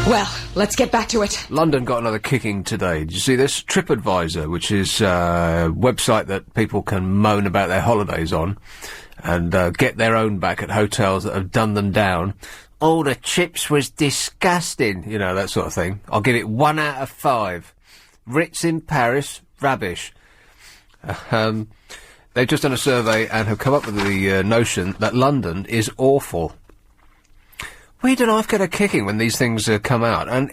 Well, let's get back to it. London got another kicking today. Did you see this? TripAdvisor, which is a website that people can moan about their holidays on and get their own back at hotels that have done them down. Oh, the chips was disgusting. You know, that sort of thing. I'll give it 1 out of 5. Ritz in Paris, rubbish. They've just done a survey and have come up with the notion that London is awful. We don't know if get a kicking when these things come out. And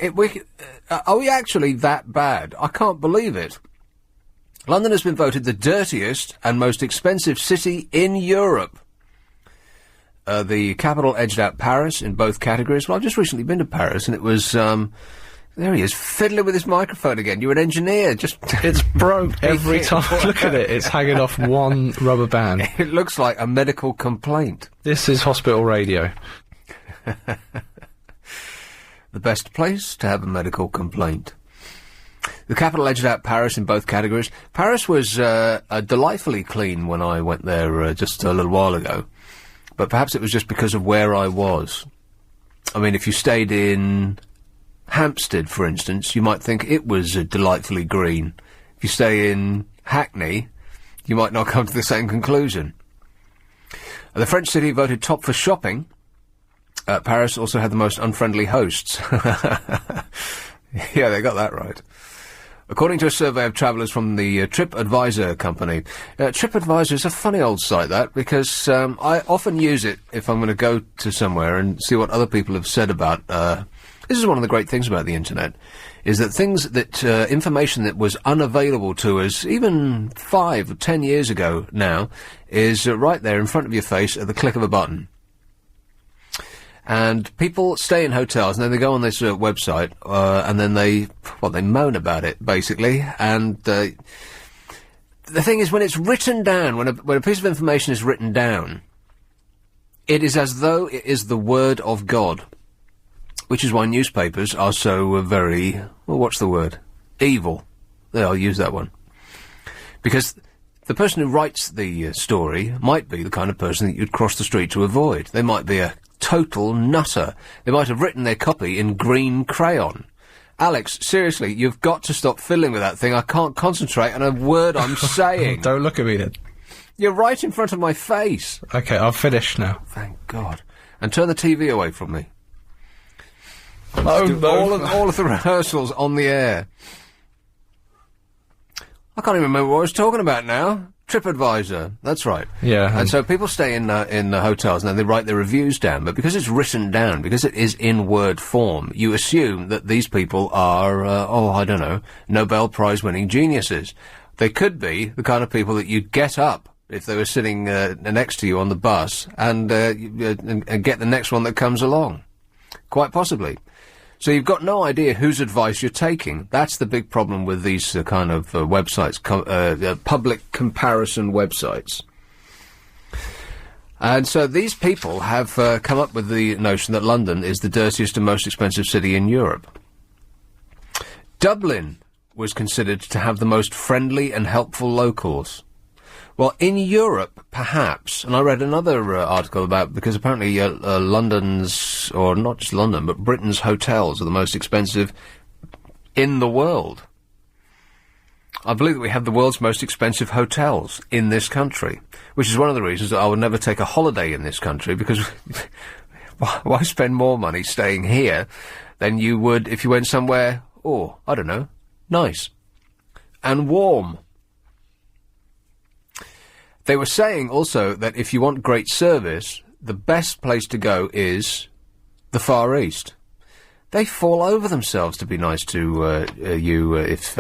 are we actually that bad? I can't believe it. London has been voted the dirtiest and most expensive city in Europe. The capital edged out Paris in both categories. Well, I've just recently been to Paris, and it was, there he is, fiddling with his microphone again. You're an engineer, just... It's broke every time I look at it. It's hanging off one rubber band. It looks like a medical complaint. This is hospital radio. The best place to have a medical complaint. The capital edged out Paris in both categories. Paris was delightfully clean when I went there just a little while ago. But perhaps it was just because of where I was. I mean, if you stayed in Hampstead, for instance, you might think it was delightfully green. If you stay in Hackney, you might not come to the same conclusion. The French city voted top for shopping. Paris also had the most unfriendly hosts. Yeah, they got that right. According to a survey of travellers from the TripAdvisor company. TripAdvisor is a funny old site, that, because I often use it if I'm going to go to somewhere and see what other people have said about... this is one of the great things about the internet, is that things that... information that was unavailable to us even 5 or 10 years ago now is right there in front of your face at the click of a button. And people stay in hotels, and then they go on this website, and then they moan about it, basically. And the thing is, when it's written down, when a piece of information is written down, it is as though it is the word of God, which is why newspapers are so very, well, what's the word? Evil. There, I'll use that one. Because the person who writes the story might be the kind of person that you'd cross the street to avoid. They might be a total nutter. They might have written their copy in green crayon. Alex, seriously, you've got to stop fiddling with that thing. I can't concentrate on a word I'm saying. Don't look at me then. You're right in front of my face. Okay, I'll finish now. Thank God. And turn the TV away from me. Oh, no. All of the rehearsals on the air. I can't even remember what I was talking about now. TripAdvisor, that's right. Yeah. And so people stay in the hotels and then they write their reviews down, but because it's written down, because it is in word form, you assume that these people are, I don't know, Nobel Prize winning geniuses. They could be the kind of people that you'd get up if they were sitting next to you on the bus and get the next one that comes along. Quite possibly. So you've got no idea whose advice you're taking. That's the big problem with these kind of websites, public comparison websites. And so these people have come up with the notion that London is the dirtiest and most expensive city in Europe. Dublin was considered to have the most friendly and helpful locals. Well, in Europe, perhaps, and I read another article about, because apparently London's, or not just London, but Britain's hotels are the most expensive in the world. I believe that we have the world's most expensive hotels in this country, which is one of the reasons that I would never take a holiday in this country, because why spend more money staying here than you would if you went somewhere, I don't know, nice and warm. They were saying also that if you want great service, the best place to go is the Far East. They fall over themselves to be nice to you if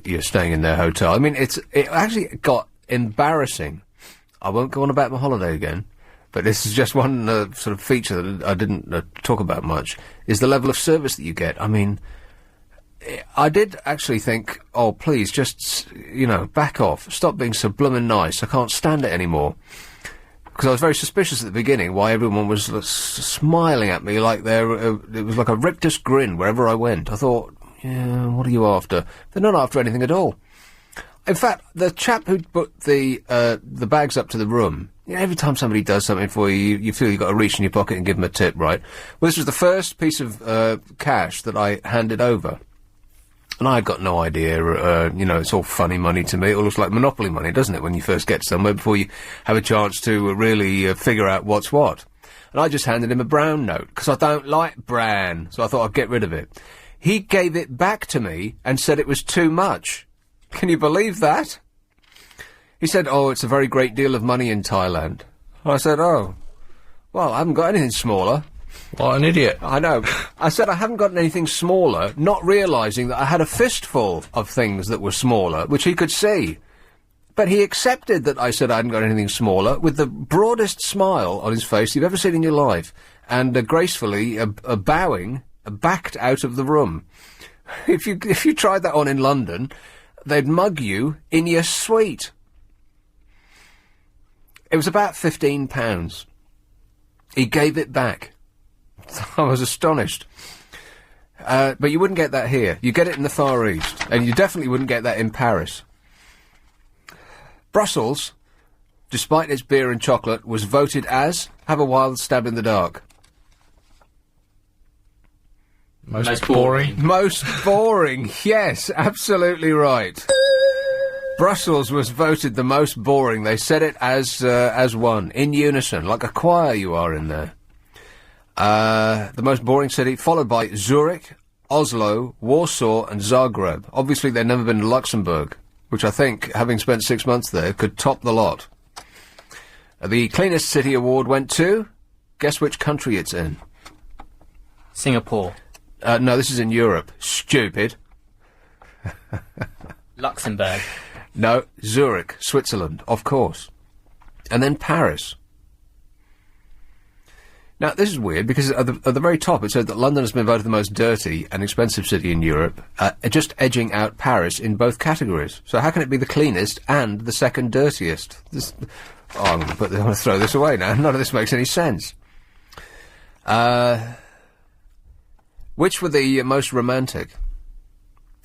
you're staying in their hotel. I mean, it actually got embarrassing. I won't go on about my holiday again, but this is just one sort of feature that I didn't talk about much, is the level of service that you get. I mean, I did actually think, please, just, back off. Stop being so bloomin' nice. I can't stand it anymore. Because I was very suspicious at the beginning why everyone was smiling at me like it was like a rictus grin wherever I went. I thought, yeah, what are you after? They're not after anything at all. In fact, the chap who put the bags up to the room, You know, every time somebody does something for you, you feel you've got to reach in your pocket and give them a tip, right? Well, this was the first piece of cash that I handed over. And I had got no idea, you know, it's all funny money to me. It all looks like Monopoly money, doesn't it, when you first get somewhere, before you have a chance to really figure out what's what. And I just handed him a brown note, because I don't like brown, so I thought I'd get rid of it. He gave it back to me and said it was too much. Can you believe that? He said, oh, it's a very great deal of money in Thailand. I said, oh, well, I haven't got anything smaller. What an idiot. I know. I said I haven't got anything smaller, not realising that I had a fistful of things that were smaller, which he could see. But he accepted that I said I hadn't got anything smaller, with the broadest smile on his face you've ever seen in your life, and gracefully bowing, backed out of the room. If you tried that on in London, they'd mug you in your suite. It was about £15. He gave it back. I was astonished. But you wouldn't get that here. You get it in the Far East, and you definitely wouldn't get that in Paris. Brussels, despite its beer and chocolate, was voted as, have a wild stab in the dark. Most boring. Most boring, yes, absolutely right. Brussels was voted the most boring. They said it as one, in unison, like a choir you are in there. The most boring city, followed by Zurich, Oslo, Warsaw and Zagreb. Obviously they'd never been to Luxembourg, which I think, having spent 6 months there, could top the lot. The cleanest city award went to... Guess which country it's in? Singapore. No, this is in Europe. Stupid. Luxembourg. No, Zurich, Switzerland, of course. And then Paris. Now, this is weird, because at the very top it said that London has been voted the most dirty and expensive city in Europe, just edging out Paris in both categories. So how can it be the cleanest and the second dirtiest? I'm going to throw this away now. None of this makes any sense. Which were the most romantic?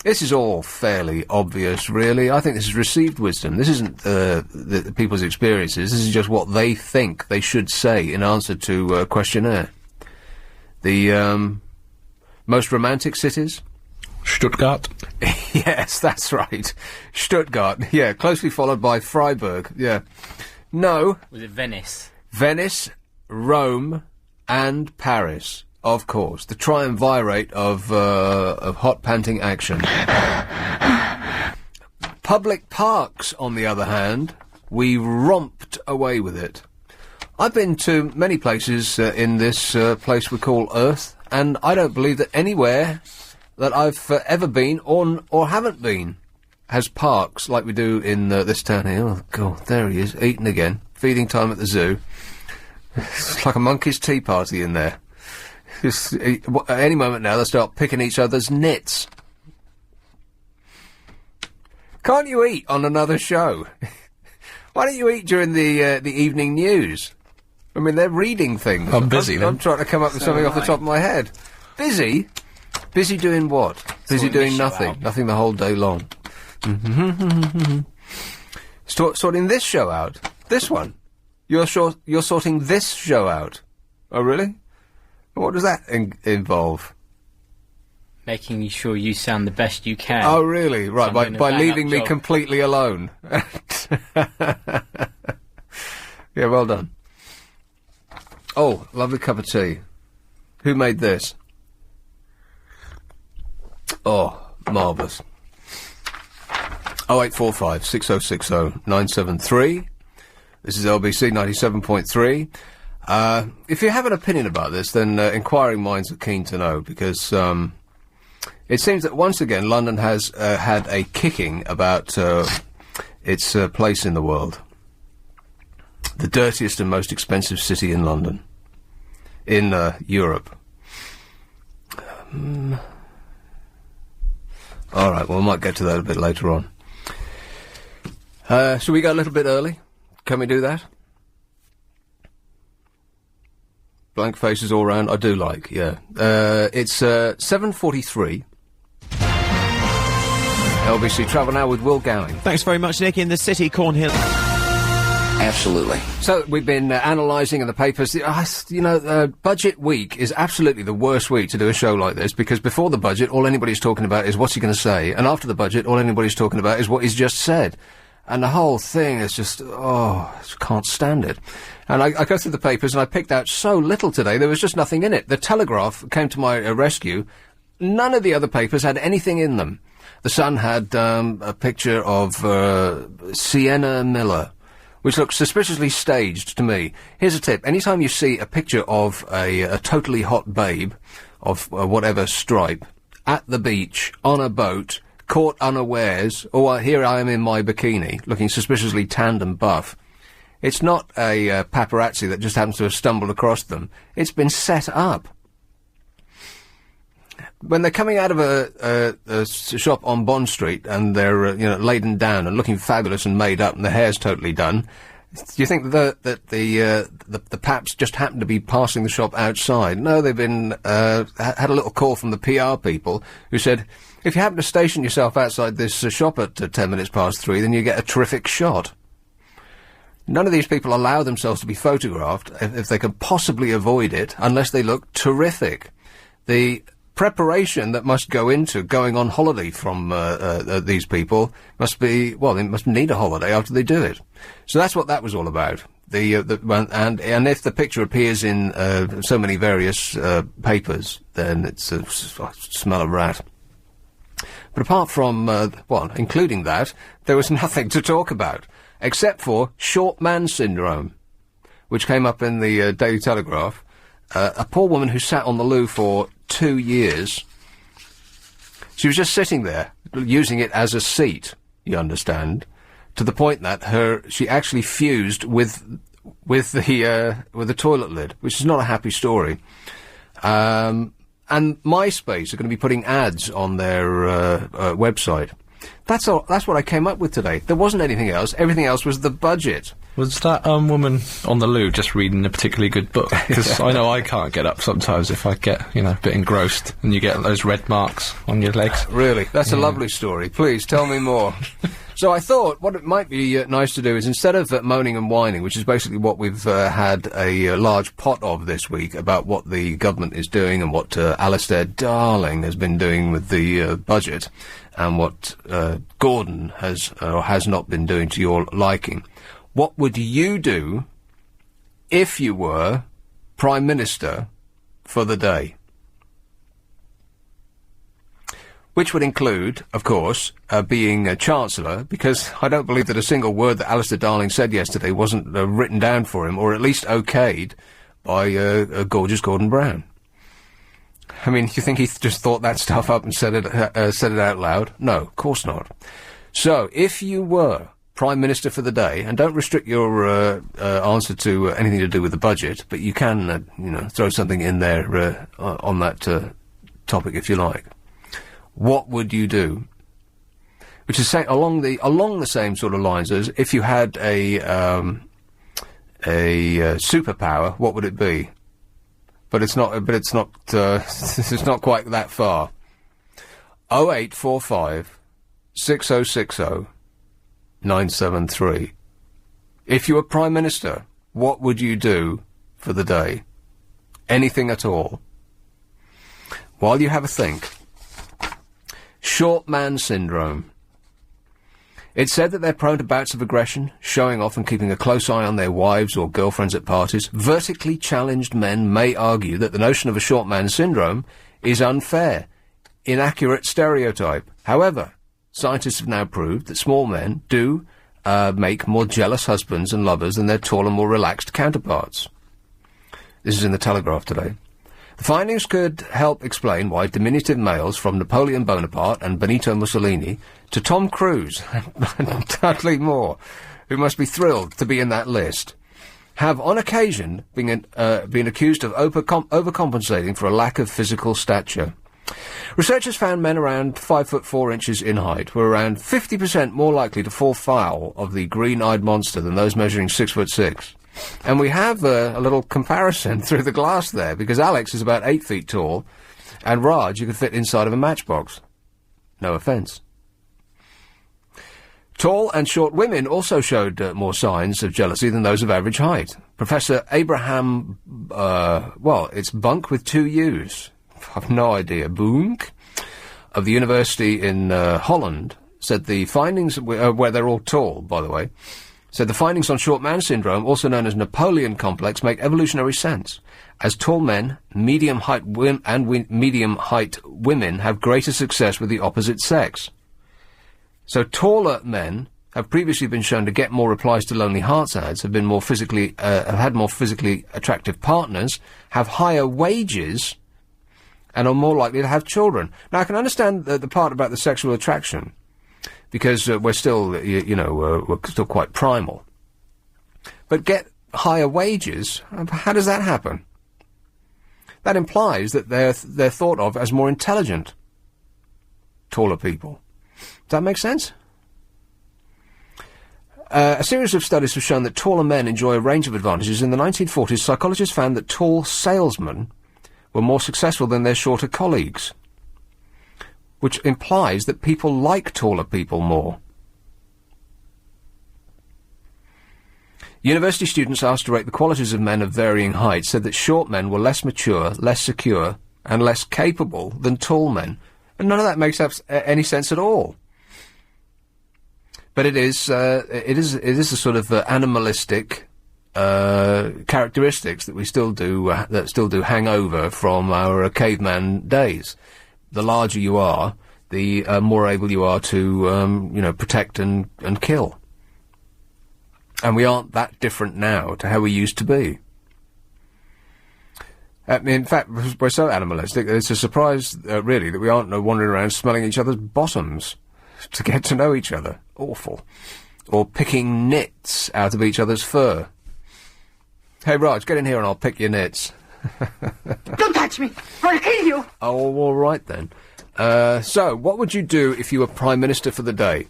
This is all fairly obvious, really. I think this is received wisdom. This isn't the people's experiences. This is just what they think they should say in answer to a questionnaire. The most romantic cities? Stuttgart. Yes, that's right. Stuttgart, yeah, closely followed by Freiburg, yeah. No. Was it Venice? Venice, Rome, and Paris. Of course, the triumvirate of hot panting action. Public parks, on the other hand, we romped away with it. I've been to many places in this place we call Earth, and I don't believe that anywhere that I've ever been or haven't been has parks like we do in this town here. Oh, God, there he is, eating again. Feeding time at the zoo. It's like a monkey's tea party in there. At any moment now, they'll start picking each other's nits. Can't you eat on another show? Why don't you eat during the evening news? I mean, they're reading things. I'm busy, then. I'm trying to come up with something off the top of my head. Busy? Busy doing what? Busy doing nothing. Nothing the whole day long. Sorting this show out. This one. You're sorting this show out. Oh, really? What does that involve? Making sure you sound the best you can. Oh, really? Right, So by leaving me job. completely alone. Yeah, well done. Oh, lovely cup of tea. Who made this? Oh, marvellous. 0845 6060 973. This is LBC 97.3. If you have an opinion about this, then inquiring minds are keen to know, because it seems that once again London has had a kicking about its place in the world. The dirtiest and most expensive city in London. In Europe. All right, well, we might get to that a bit later on. Shall we go a little bit early? Can we do that? Blank faces all round. I do like, yeah. It's 7:43. LBC Travel now with Will Gowing. Thanks very much, Nick. In the city, Cornhill. Absolutely. So we've been analysing in the papers. Budget week is absolutely the worst week to do a show like this, because before the budget, all anybody's talking about is what's he going to say, and after the budget, all anybody's talking about is what he's just said. And the whole thing is just, I can't stand it. And I go through the papers and I picked out so little today, there was just nothing in it. The Telegraph came to my rescue. None of the other papers had anything in them. The Sun had a picture of Sienna Miller, which looks suspiciously staged to me. Here's a tip. Anytime you see a picture of a totally hot babe of whatever stripe at the beach, on a boat, caught unawares, or here I am in my bikini, looking suspiciously tanned and buff, it's not a paparazzi that just happens to have stumbled across them. It's been set up. When they're coming out of a shop on Bond Street and they're laden down and looking fabulous and made up and the hair's totally done, do you think that the paps just happened to be passing the shop outside? No, they've been had a little call from the PR people who said, if you happen to station yourself outside this shop at 3 minutes past, then you get a terrific shot. None of these people allow themselves to be photographed if they can possibly avoid it, unless they look terrific. The preparation that must go into going on holiday from these people must be, they must need a holiday after they do it. So that's what that was all about. And if the picture appears in so many various papers, then it's a smell of rat. But apart from, including that, there was nothing to talk about, except for short man syndrome, which came up in the Daily Telegraph. A poor woman who sat on the loo for 2 years. She was just sitting there, using it as a seat, you understand, to the point that she actually fused with the toilet lid, which is not a happy story. And MySpace are going to be putting ads on their website. That's what I came up with today. There wasn't anything else. Everything else was the budget. Was that woman on the loo just reading a particularly good book? Because I know I can't get up sometimes if I get, a bit engrossed, and you get those red marks on your legs. Really? That's a lovely story. Please, tell me more. So I thought what it might be nice to do is, instead of moaning and whining, which is basically what we've had a large pot of this week about what the government is doing and what Alistair Darling has been doing with the budget, and what Gordon has or has not been doing to your liking, what would you do if you were Prime Minister for the day? Which would include, of course, being a Chancellor, because I don't believe that a single word that Alistair Darling said yesterday wasn't written down for him, or at least okayed by a gorgeous Gordon Brown. I mean, you think he just thought that stuff up and said it out loud? No, of course not. So, if you were Prime Minister for the day, and don't restrict your answer to anything to do with the budget, but you can, throw something in there on that topic if you like. What would you do? Which is along the same sort of lines as if you had a superpower, what would it be? But it's not. It's not quite that far. 0845 6060 973. If you were Prime Minister, what would you do for the day? Anything at all. While you have a think. Short man syndrome. It's said that they're prone to bouts of aggression, showing off and keeping a close eye on their wives or girlfriends at parties. Vertically challenged men may argue that the notion of a short man syndrome is unfair, inaccurate stereotype. However, scientists have now proved that small men do make more jealous husbands and lovers than their taller, more relaxed counterparts. This is in the Telegraph today. The findings could help explain why diminutive males from Napoleon Bonaparte and Benito Mussolini to Tom Cruise and Dudley Moore, who must be thrilled to be in that list, have on occasion been accused of overcompensating for a lack of physical stature. Researchers found men around 5'4" in height were around 50% more likely to fall foul of the green-eyed monster than those measuring 6'6". And we have a little comparison through the glass there, because Alex is about 8 feet tall, and Raj you could fit inside of a matchbox. No offence. Tall and short women also showed more signs of jealousy than those of average height. Professor Abraham, it's Bunk with 2 U's. I've no idea. Bunk? Of the university in Holland, said the findings, where they're all tall, by the way, said the findings on short man syndrome, also known as Napoleon complex, make evolutionary sense, as tall men, medium height women have greater success with the opposite sex. So taller men have previously been shown to get more replies to Lonely Hearts ads, have had more physically attractive partners, have higher wages, and are more likely to have children. Now, I can understand the part about the sexual attraction, because we're still, we're still quite primal. But get higher wages, how does that happen? That implies that they're thought of as more intelligent, taller people. Does that make sense? A series of studies have shown that taller men enjoy a range of advantages. In the 1940s, psychologists found that tall salesmen were more successful than their shorter colleagues, which implies that people like taller people more. University students asked to rate the qualities of men of varying heights said that short men were less mature, less secure, and less capable than tall men. And none of that makes any sense at all. But it is the sort of animalistic characteristics that we still do hang over from our caveman days. The larger you are, the more able you are to protect and kill. And we aren't that different now to how we used to be. In fact, we're so animalistic that it's a surprise, really, that we aren't wandering around smelling each other's bottoms to get to know each other. Awful. Or picking nits out of each other's fur. Hey, Raj, get in here and I'll pick your nits. Don't touch me! I'll kill you! Oh, all right then. So, what would you do if you were Prime Minister for the day?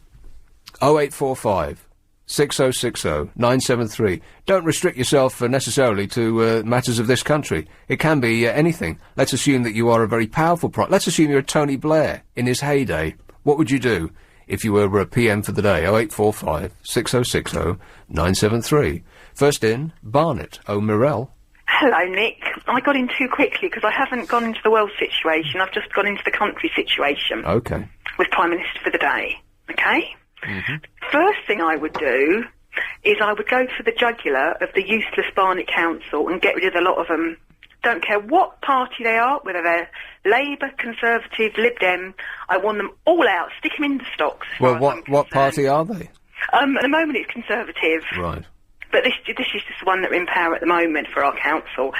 0845 6060 973. Don't restrict yourself necessarily to matters of this country. It can be anything. Let's assume that you are a very powerful Let's assume you're Tony Blair in his heyday. What would you do if you were a PM for the day? 0845 6060 973. First in, Barnet O'Mirrell. Hello, Nick. I got in too quickly because I haven't gone into the world situation. I've just gone into the country situation. Okay. With Prime Minister for the day. Okay? Mm-hmm. First thing I would do is I would go for the jugular of the useless Barnet Council and get rid of a lot of them. Don't care what party they are, whether they're Labour, Conservative, Lib Dem. I want them all out. Stick them in the stocks. Well, what party are they? At the moment it's Conservative. Right. But this is just the one that are in power at the moment for our council.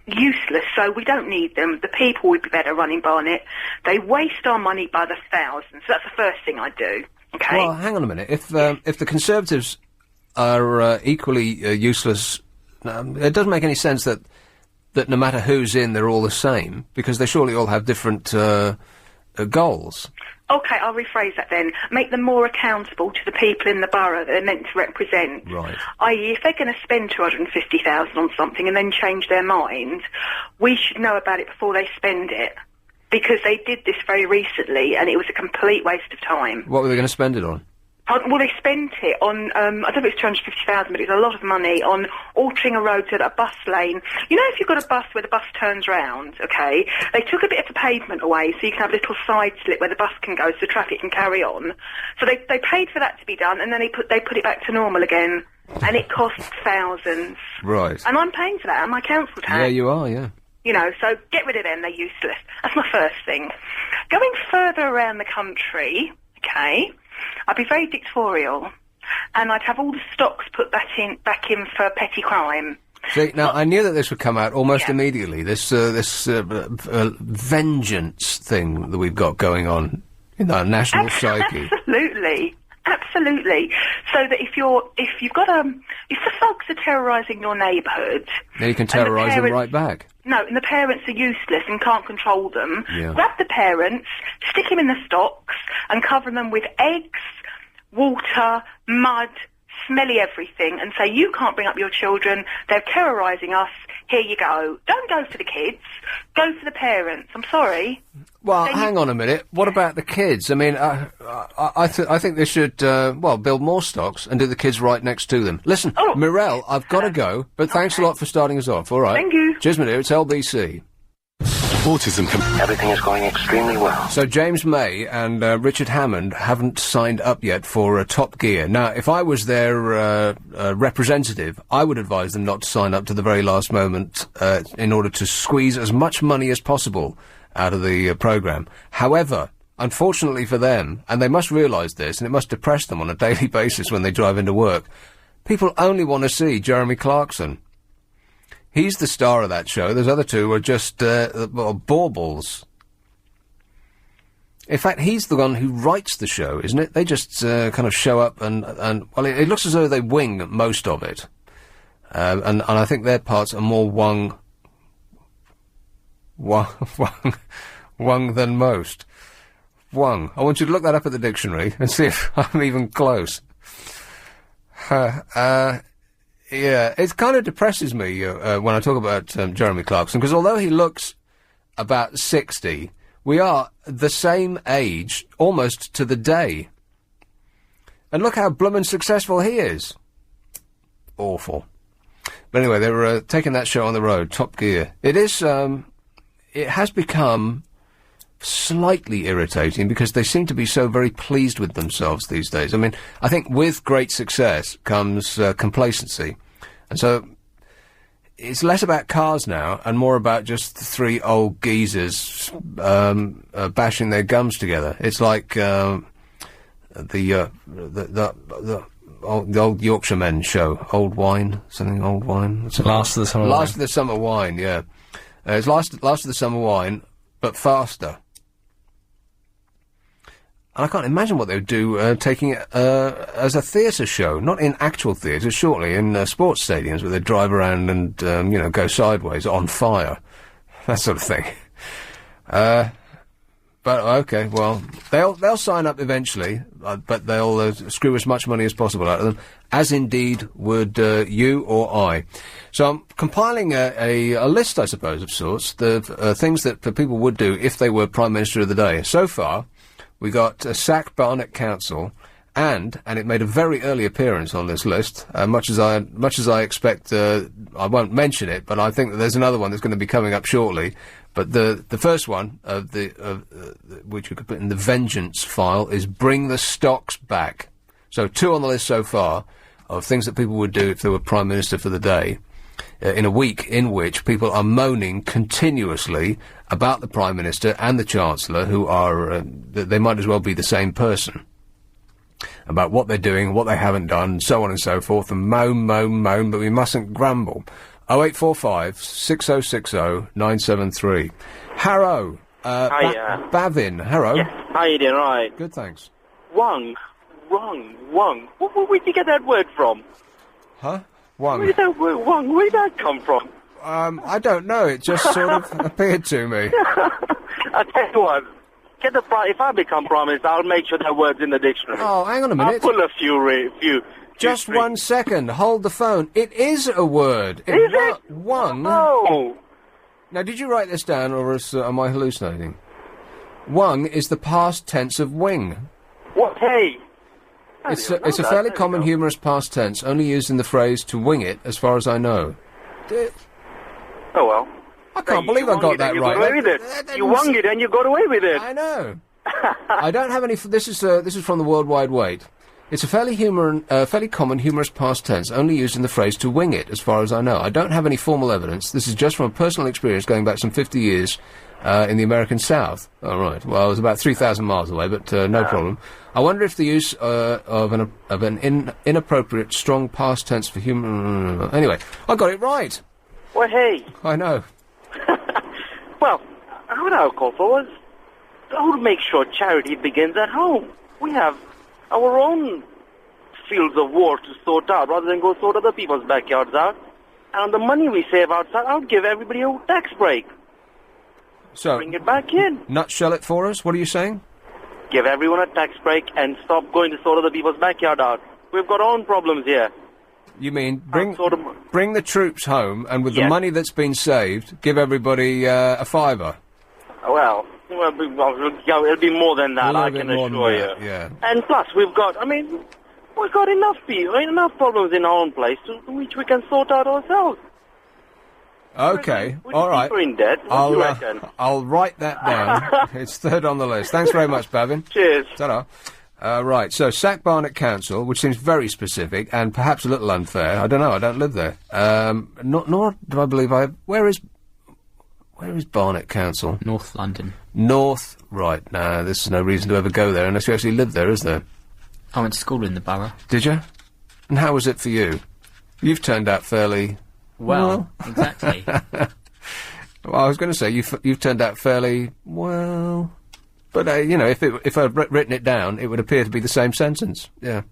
Useless, so we don't need them. The people would be better running Barnet. They waste our money by the thousands. So that's the first thing I'd do. Okay. Well, hang on a minute. If the Conservatives are equally useless, it doesn't make any sense that no matter who's in, they're all the same, because they surely all have different goals. Okay, I'll rephrase that then. Make them more accountable to the people in the borough that they're meant to represent. Right. I.e., if they're going to spend 250,000 on something and then change their mind, we should know about it before they spend it. Because they did this very recently, and it was a complete waste of time. What were they going to spend it on? Well, they spent it on, I don't know if it's 250,000, but it's a lot of money on altering a road so that a bus lane... You know, if you've got a bus where the bus turns round, okay, they took a bit of the pavement away so you can have a little side slit where the bus can go so the traffic can carry on. So they paid for that to be done, and then they put it back to normal again, and it costs thousands. Right. And I'm paying for that, and my council tax. Yeah, you are, yeah. You know, so get rid of them, they're useless. That's my first thing. Going further around the country, okay... I'd be very dictatorial, and I'd have all the stocks put back in for petty crime. See, now, I knew that this would come out almost immediately, this vengeance thing that we've got going on in our national psyche. Absolutely. So that if the thugs are terrorising your neighbourhood... Then you can terrorise them right back. No, and the parents are useless and can't control them. Yeah. Grab the parents, stick them in the stocks, and cover them with eggs, water, mud, smelly everything and say, you can't bring up your children, they're terrorising us, here you go. Don't go for the kids, go for the parents. I'm sorry. Well, hang on a minute. What about the kids? I mean, I think they should, build more stocks and do the kids right next to them. Listen, Mirelle, I've got to go, but thanks a lot for starting us off, all right? Thank you. Cheers, my dear, it's LBC. Everything is going extremely well. So James May and Richard Hammond haven't signed up yet for Top Gear. Now, if I was their representative, I would advise them not to sign up to the very last moment in order to squeeze as much money as possible out of the programme. However, unfortunately for them, and they must realise this, and it must depress them on a daily basis when they drive into work, people only want to see Jeremy Clarkson. He's the star of that show. Those other two are just baubles. In fact, he's the one who writes the show, isn't it? They just kind of show up and it looks as though they wing most of it. And I think their parts are more wung than most. Wung. I want you to look that up at the dictionary and see if I'm even close. Yeah, it kind of depresses me when I talk about Jeremy Clarkson, because although he looks about 60, we are the same age almost to the day. And look how bloomin' successful he is. Awful. But anyway, they were taking that show on the road, Top Gear. It is, it has become slightly irritating because they seem to be so very pleased with themselves these days. I mean, I think with great success comes complacency. And so it's less about cars now and more about just three old geezers bashing their gums together. It's like the old Yorkshiremen show, Old Wine, something Old Wine. Last of the Summer Wine. Last of the Summer Wine, yeah. It's Last of the Summer Wine, but faster. And I can't imagine what they would do taking it as a theatre show, not in actual theatres, shortly in sports stadiums where they drive around and, go sideways on fire. That sort of thing. But, okay, well, they'll sign up eventually, but they'll screw as much money as possible out of them, as indeed would you or I. So I'm compiling a list, I suppose, of sorts, the things that people would do if they were Prime Minister of the day. So far, we got sack Barnet Council, and it made a very early appearance on this list. Much as I expect, I won't mention it, but I think that there's another one that's going to be coming up shortly. But the first one which we could put in the vengeance file is bring the stocks back. So 2 on the list so far of things that people would do if they were Prime Minister for the day. In a week in which people are moaning continuously about the Prime Minister and the Chancellor, who are, they might as well be the same person, about what they're doing, what they haven't done, so on and so forth, and moan, but we mustn't grumble. 0845 6060 973. Harrow. Hiya. Bavin. Harrow. Yes, how you doing? Right. Good, thanks. Wung. Where did you get that word from? Huh? Wung. Where did that word, Wung, where did that come from? I don't know. It just sort of appeared to me. I'll tell you what. If I become Prime Minister, I'll make sure that word's in the dictionary. Oh, hang on a minute. I'll pull a few. Just 1 second. Hold the phone. It is a word. Is it? Wung. Oh. Now, did you write this down, or am I hallucinating? Wung is the past tense of wing. What? Hey. It's a fairly common humorous past tense, only used in the phrase to wing it, as far as I know. Oh, well. I can't believe I got that right. You got away with it. You wung it and you got away with it. I know. I don't have any. This is from the World Wide Wait. It's a fairly common humorous past tense, only used in the phrase to wing it, as far as I know. I don't have any formal evidence. This is just from a personal experience going back some 50 years in the American South. Oh, right. Well, I was about 3,000 miles away, but no problem. I wonder if the use of an inappropriate strong past tense for human... Anyway, I got it right. Well, hey. I know. Well, what I would call for was, I would make sure charity begins at home. We have our own fields of war to sort out, rather than go sort other people's backyards out. And the money we save outside, I would give everybody a tax break. So, bring it back in. Nutshell it for us. What are you saying? Give everyone a tax break and stop going to sort other people's backyard out. We've got our own problems here. You mean Sort of- bring the troops home, and with the Yes. money that's been saved, give everybody a fiver? Well, it'll be more than that, A little I bit can more than assure that, you. yeah. And plus, we've got enough people, enough problems in our own place which we can sort out ourselves. Okay, Would all you right. think we're in debt? What do you reckon? I'll write that down. It's third on the list. Thanks very much, Bavin. Cheers. Ta-da. Right, so sack Barnet Council, which seems very specific and perhaps a little unfair. I don't know, I don't live there. Nor do I believe Where is Barnet Council? North London. North, right. Nah, there's no reason to ever go there unless you actually live there, is there? I went to school in the borough. Did you? And how was it for you? You've turned out fairly... Well, exactly. Well, I was going to say, you've turned out fairly... well... But, if I'd written it down, it would appear to be the same sentence. Yeah.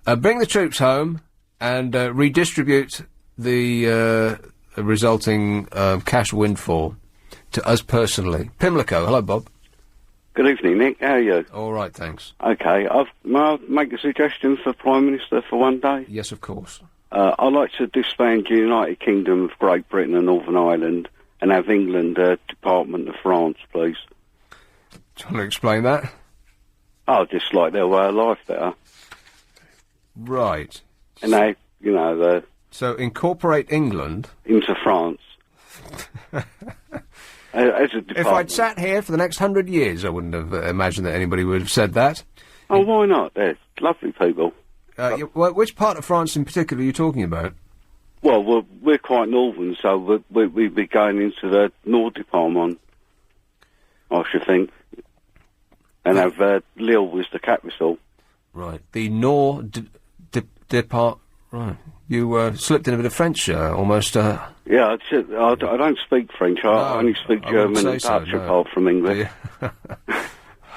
Bring the troops home and redistribute the resulting cash windfall to us personally. Pimlico, hello, Bob. Good evening, Nick. How are you? All right, thanks. Okay, may I make a suggestion for Prime Minister for one day? Yes, of course. I'd like to disband the United Kingdom of Great Britain and Northern Ireland and have England Department of France, please. Do you want to explain that? I just like their way of life better. Right. And they, So incorporate England... into France. As a department. If I'd sat here for the next 100 years, I wouldn't have imagined that anybody would have said that. Oh, why not? They're lovely people. Which part of France in particular are you talking about? Well, we're quite northern, so we'd be going into the Nord Department, I should think. And have Lille was the capital. Right. The Nord Depart... Right. You slipped in a bit of French, almost... Yeah, I don't speak French. I only speak German and Dutch, apart from English. Yeah.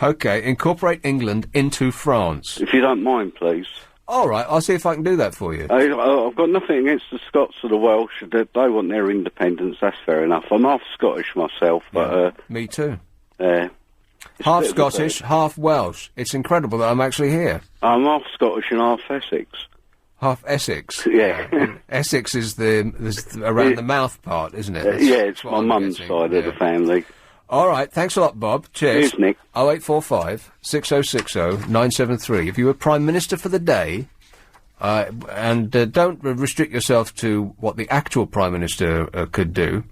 Okay, incorporate England into France. If you don't mind, please. All right, I'll see if I can do that for you. I've got nothing against the Scots or the Welsh. They want their independence, that's fair enough. I'm half Scottish myself, but... Me too. a Half bit Scottish, half Welsh. It's incredible that I'm actually here. I'm half Scottish and half Essex. Half Essex. Yeah. Essex is around the mouth part, isn't it? Yeah, it's what my I'm mum's guessing. side of the family. All right, thanks a lot, Bob. Cheers. Cheers, Nick. 0845 6060 973. If you were Prime Minister for the day, and don't restrict yourself to what the actual Prime Minister could do.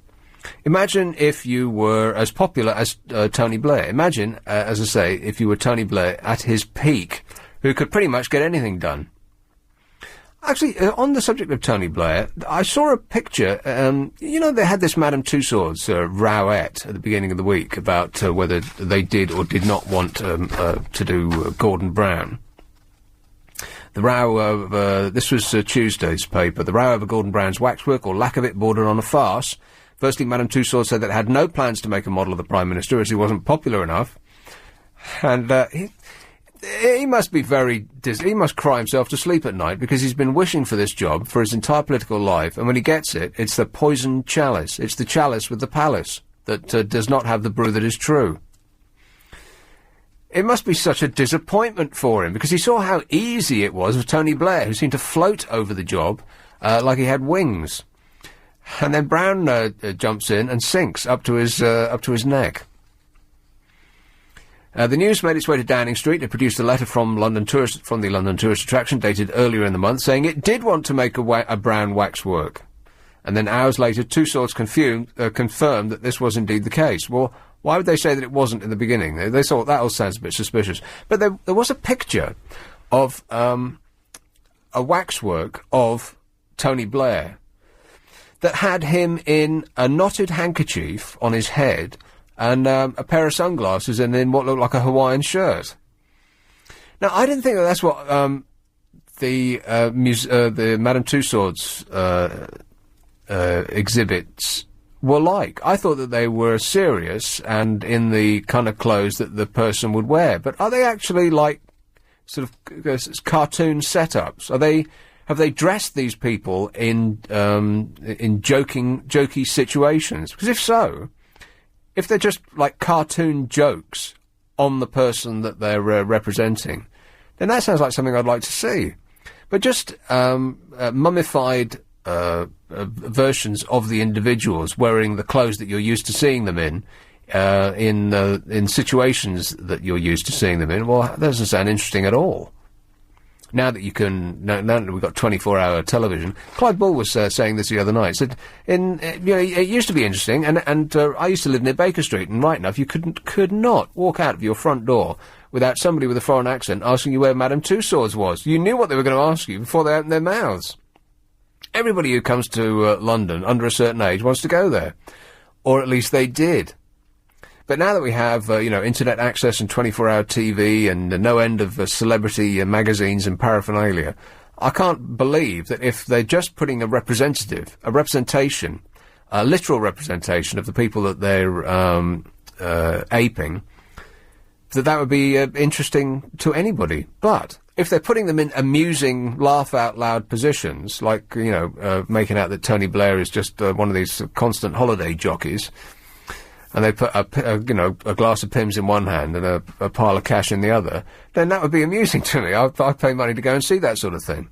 Imagine if you were as popular as Tony Blair. Imagine, as I say, if you were Tony Blair at his peak, who could pretty much get anything done. Actually, on the subject of Tony Blair, I saw a picture. They had this Madame Tussauds rowette at the beginning of the week about whether they did or did not want to do Gordon Brown. The row of this was Tuesday's paper. The row over Gordon Brown's waxwork or lack of it bordered on a farce. Firstly, Madame Tussauds said that it had no plans to make a model of the Prime Minister as he wasn't popular enough, and he must be he must cry himself to sleep at night because he's been wishing for this job for his entire political life, and when he gets it, it's the poisoned chalice. It's the chalice with the palace that does not have the brew that is true. It must be such a disappointment for him because he saw how easy it was with Tony Blair, who seemed to float over the job like he had wings, and then Brown jumps in and sinks up to his neck. The news made its way to Downing Street. It produced a letter from the London tourist attraction dated earlier in the month saying it did want to make a brown waxwork. And then hours later, Tussauds confirmed that this was indeed the case. Well, why would they say that it wasn't in the beginning? They thought that all sounds a bit suspicious. But there was a picture of a waxwork of Tony Blair that had him in a knotted handkerchief on his head and a pair of sunglasses and in what looked like a Hawaiian shirt. Now, I didn't think that's what the Madame Tussauds exhibits were like. I thought that they were serious and in the kind of clothes that the person would wear. But are they actually like sort of cartoon setups? Have they dressed these people in jokey situations? Because if so, if they're just like cartoon jokes on the person that they're representing, then that sounds like something I'd like to see. but just mummified versions of the individuals wearing the clothes that you're used to seeing them in situations that you're used to seeing them in. Well, that doesn't sound interesting at all. Now that you can, now that we've got 24-hour television, Clive Bull was saying this the other night. Said, it used to be interesting, and I used to live near Baker Street, and right enough, you could not walk out of your front door without somebody with a foreign accent asking you where Madame Tussauds was. You knew what they were going to ask you before they opened their mouths. Everybody who comes to London under a certain age wants to go there, or at least they did. But now that we have, internet access and 24-hour TV and no end of celebrity magazines and paraphernalia, I can't believe that if they're just putting a representation, a literal representation of the people that they're aping, that would be interesting to anybody. But if they're putting them in amusing, laugh-out-loud positions, like, making out that Tony Blair is just one of these constant holiday jockeys, and they put a glass of Pimm's in one hand and a pile of cash in the other, then that would be amusing to me. I'd pay money to go and see that sort of thing.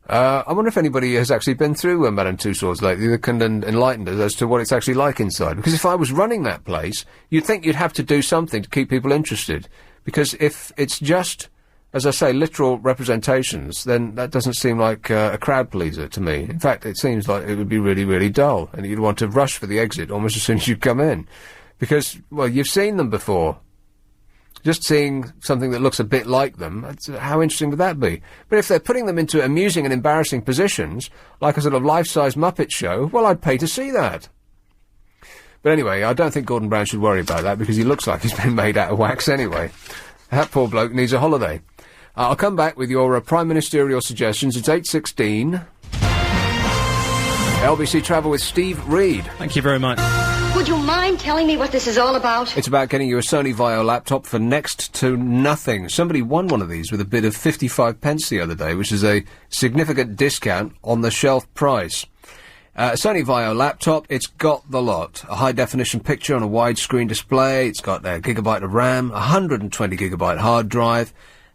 I wonder if anybody has actually been through Madame Tussauds lately that can enlighten us as to what it's actually like inside. Because if I was running that place, you'd think you'd have to do something to keep people interested. Because if it's just, as I say, literal representations, then that doesn't seem like a crowd pleaser to me. In fact, it seems like it would be really, really dull, and you'd want to rush for the exit almost as soon as you come in. Because, well, you've seen them before. Just seeing something that looks a bit like them, how interesting would that be? But if they're putting them into amusing and embarrassing positions, like a sort of life-size Muppet show, well, I'd pay to see that. But anyway, I don't think Gordon Brown should worry about that, because he looks like he's been made out of wax anyway. That poor bloke needs a holiday. I'll come back with your prime ministerial suggestions. It's 8:16. LBC Travel with Steve Reed. Thank you very much. Would you mind telling me what this is all about? It's about getting you a Sony Vaio laptop for next to nothing. Somebody won one of these with a bid of 55 pence the other day, which is a significant discount on the shelf price. Sony Vaio laptop, it's got the lot. A high-definition picture on a widescreen display. It's got a gigabyte of RAM, 120 gigabyte hard drive,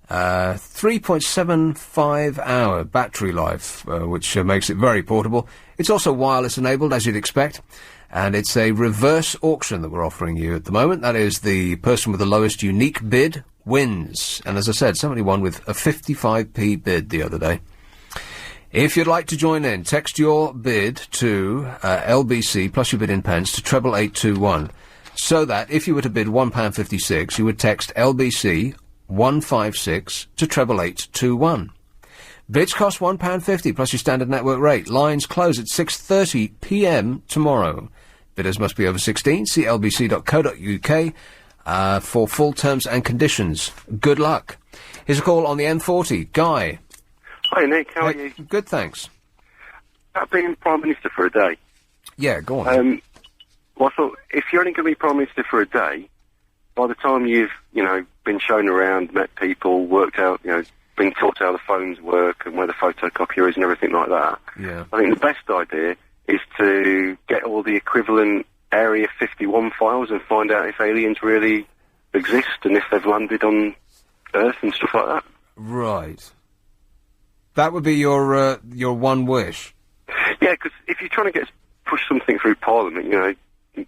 3.75 hour battery life, which makes it very portable. It's also wireless enabled, as you'd expect. And it's a reverse auction that we're offering you at the moment. That is, the person with the lowest unique bid wins. And as I said, somebody won with a 55p bid the other day. If you'd like to join in, text your bid to LBC plus your bid in pence to 88821. So that if you were to bid £1.56, you would text LBC 156 to 88821. Bids cost £1.50 plus your standard network rate. Lines close at 6:30 p.m. tomorrow. Bidders must be over 16. See lbc.co.uk for full terms and conditions. Good luck. Here's a call on the M40. Guy. Hi, Nick. How are you? Good, thanks. I've been Prime Minister for a day. Yeah, go on. Well, I thought, if you're only going to be Prime Minister for a day, by the time you've, been shown around, met people, worked out, been taught how the phones work and where the photocopier is and everything like that, yeah. I think the best idea is to get all the equivalent Area 51 files and find out if aliens really exist and if they've landed on Earth and stuff like that. Right. That would be your one wish. Yeah, because if you're trying to push something through Parliament,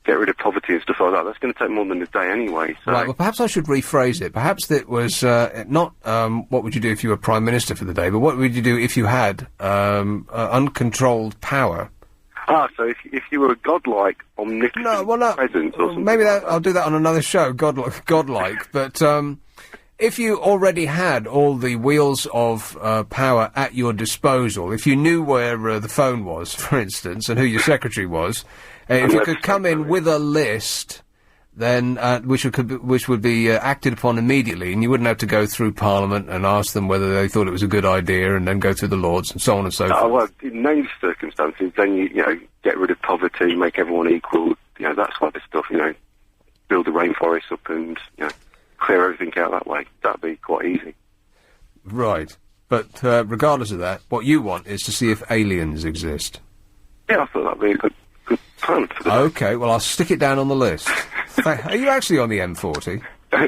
get rid of poverty and stuff like that, that's going to take more than a day anyway. So. Right, well, perhaps I should rephrase it. Perhaps it was not what would you do if you were Prime Minister for the day, but what would you do if you had uncontrolled power? So if you were a godlike, omnipotent presence or something maybe like I'll do that on another show, godlike, but if you already had all the wheels of power at your disposal, if you knew where the phone was, for instance, and who your secretary was, if you could come in with a list, then which would be acted upon immediately, and you wouldn't have to go through Parliament and ask them whether they thought it was a good idea, and then go through the Lords and so on and so forth. Well, in those circumstances, then you get rid of poverty, make everyone equal, that sort of stuff. Build the rainforest up and clear everything out that way. That'd be quite easy. Right, but regardless of that, what you want is to see if aliens exist. Yeah, I thought that'd be a good plan for the Okay, well, I'll stick it down on the list. Are you actually on the M40?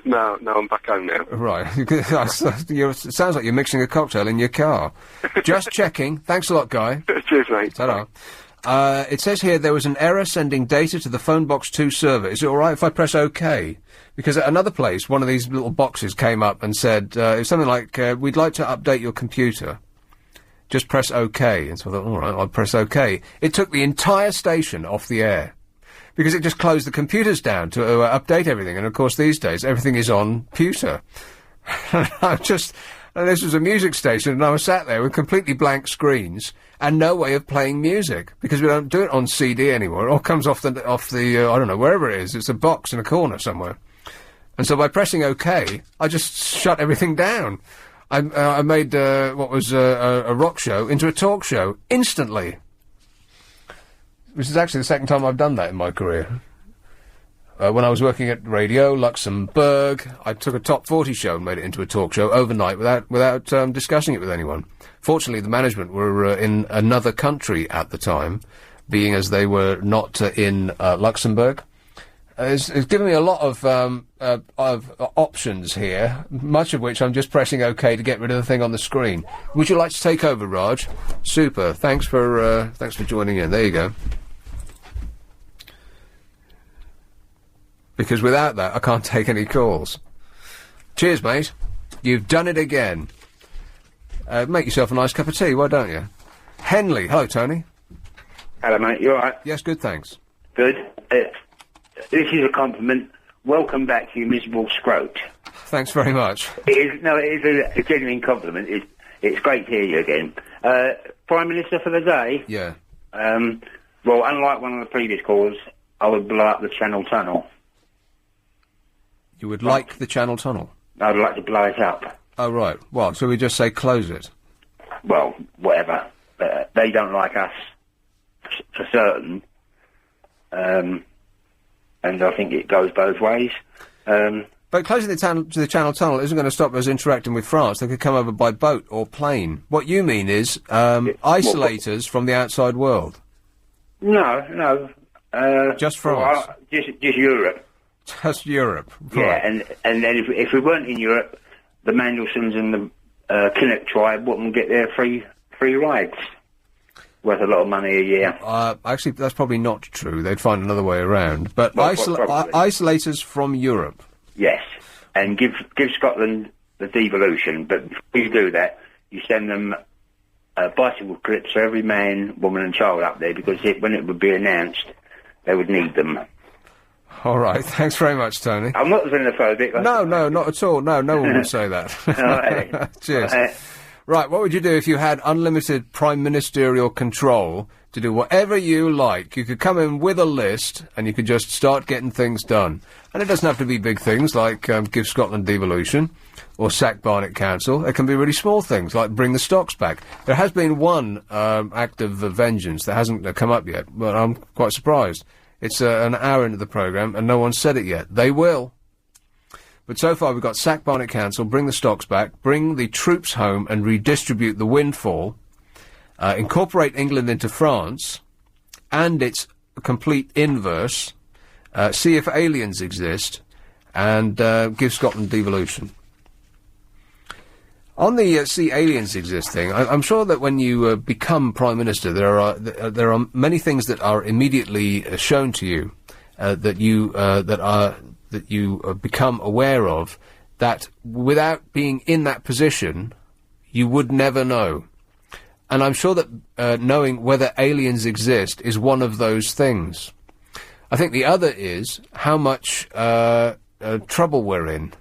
No, I'm back home now. Right. It sounds like you're mixing a cocktail in your car. Just checking. Thanks a lot, Guy. Cheers, mate. Ta-da. It says here there was an error sending data to the phone box 2 server. Is it all right if I press OK? Because at another place, one of these little boxes came up and said, it was something like, we'd like to update your computer. Just press OK. And so I thought, all right, I'll press OK. It took the entire station off the air. Because it just closed the computers down to update everything. And of course, these days, everything is on pewter. And this was a music station, and I was sat there with completely blank screens and no way of playing music, because we don't do it on CD anymore. It all comes off the I don't know, wherever it is. It's a box in a corner somewhere. And so by pressing OK, I just shut everything down. I made what was a rock show into a talk show instantly. Which is actually the second time I've done that in my career. When I was working at Radio Luxembourg, I took a top 40 show and made it into a talk show overnight without discussing it with anyone. Fortunately, the management were in another country at the time, being as they were not in Luxembourg. It's given me a lot of options here, much of which I'm just pressing OK to get rid of the thing on the screen. Would you like to take over, Raj? Super. Thanks for joining in. There you go. Because without that, I can't take any calls. Cheers, mate. You've done it again. Make yourself a nice cup of tea, why don't you? Henley. Hello, Tony. Hello, mate. You all right? Yes, good, thanks. Good. This is a compliment. Welcome back, you miserable scrote. Thanks very much. It is a genuine compliment. It's great to hear you again. Prime Minister for the day? Yeah. Well, unlike one of the previous callers, I would blow up the Channel Tunnel. You would like the Channel Tunnel? I'd like to blow it up. Oh, right. Well, so we just say close it? Well, whatever. They don't like us, for certain. And I think it goes both ways. But closing the Channel Tunnel isn't going to stop us interacting with France. They could come over by boat or plane. What you mean is isolate us from the outside world? No. Just France? Well, just Europe. Just Europe, right. Yeah, and then if we weren't in Europe, the Mandelsons and the Kinnock tribe wouldn't get their free rides. Worth a lot of money a year. Actually, that's probably not true. They'd find another way around. But isolate us from Europe. Yes, and give Scotland the devolution. But before you do that, you send them bicycle clips for every man, woman and child up there, because when it would be announced, they would need them. All right, thanks very much, Tony. I'm not xenophobic. No, not at all. No one would say that. All right. Cheers. Right, what would you do if you had unlimited prime ministerial control to do whatever you like? You could come in with a list and you could just start getting things done. And it doesn't have to be big things like give Scotland devolution or sack Barnet Council. It can be really small things like bring the stocks back. There has been one act of vengeance that hasn't come up yet, but I'm quite surprised. It's an hour into the programme and no one said it yet. They will. But so far we've got sack Barnet Council, bring the stocks back, bring the troops home and redistribute the windfall, incorporate England into France, and its complete inverse, see if aliens exist, and give Scotland devolution. On the see aliens exist thing, I'm sure that when you become Prime Minister, there are many things that are immediately shown to you that you become aware of that without being in that position you would never know. And I'm sure that knowing whether aliens exist is one of those things. I think the other is how much trouble we're in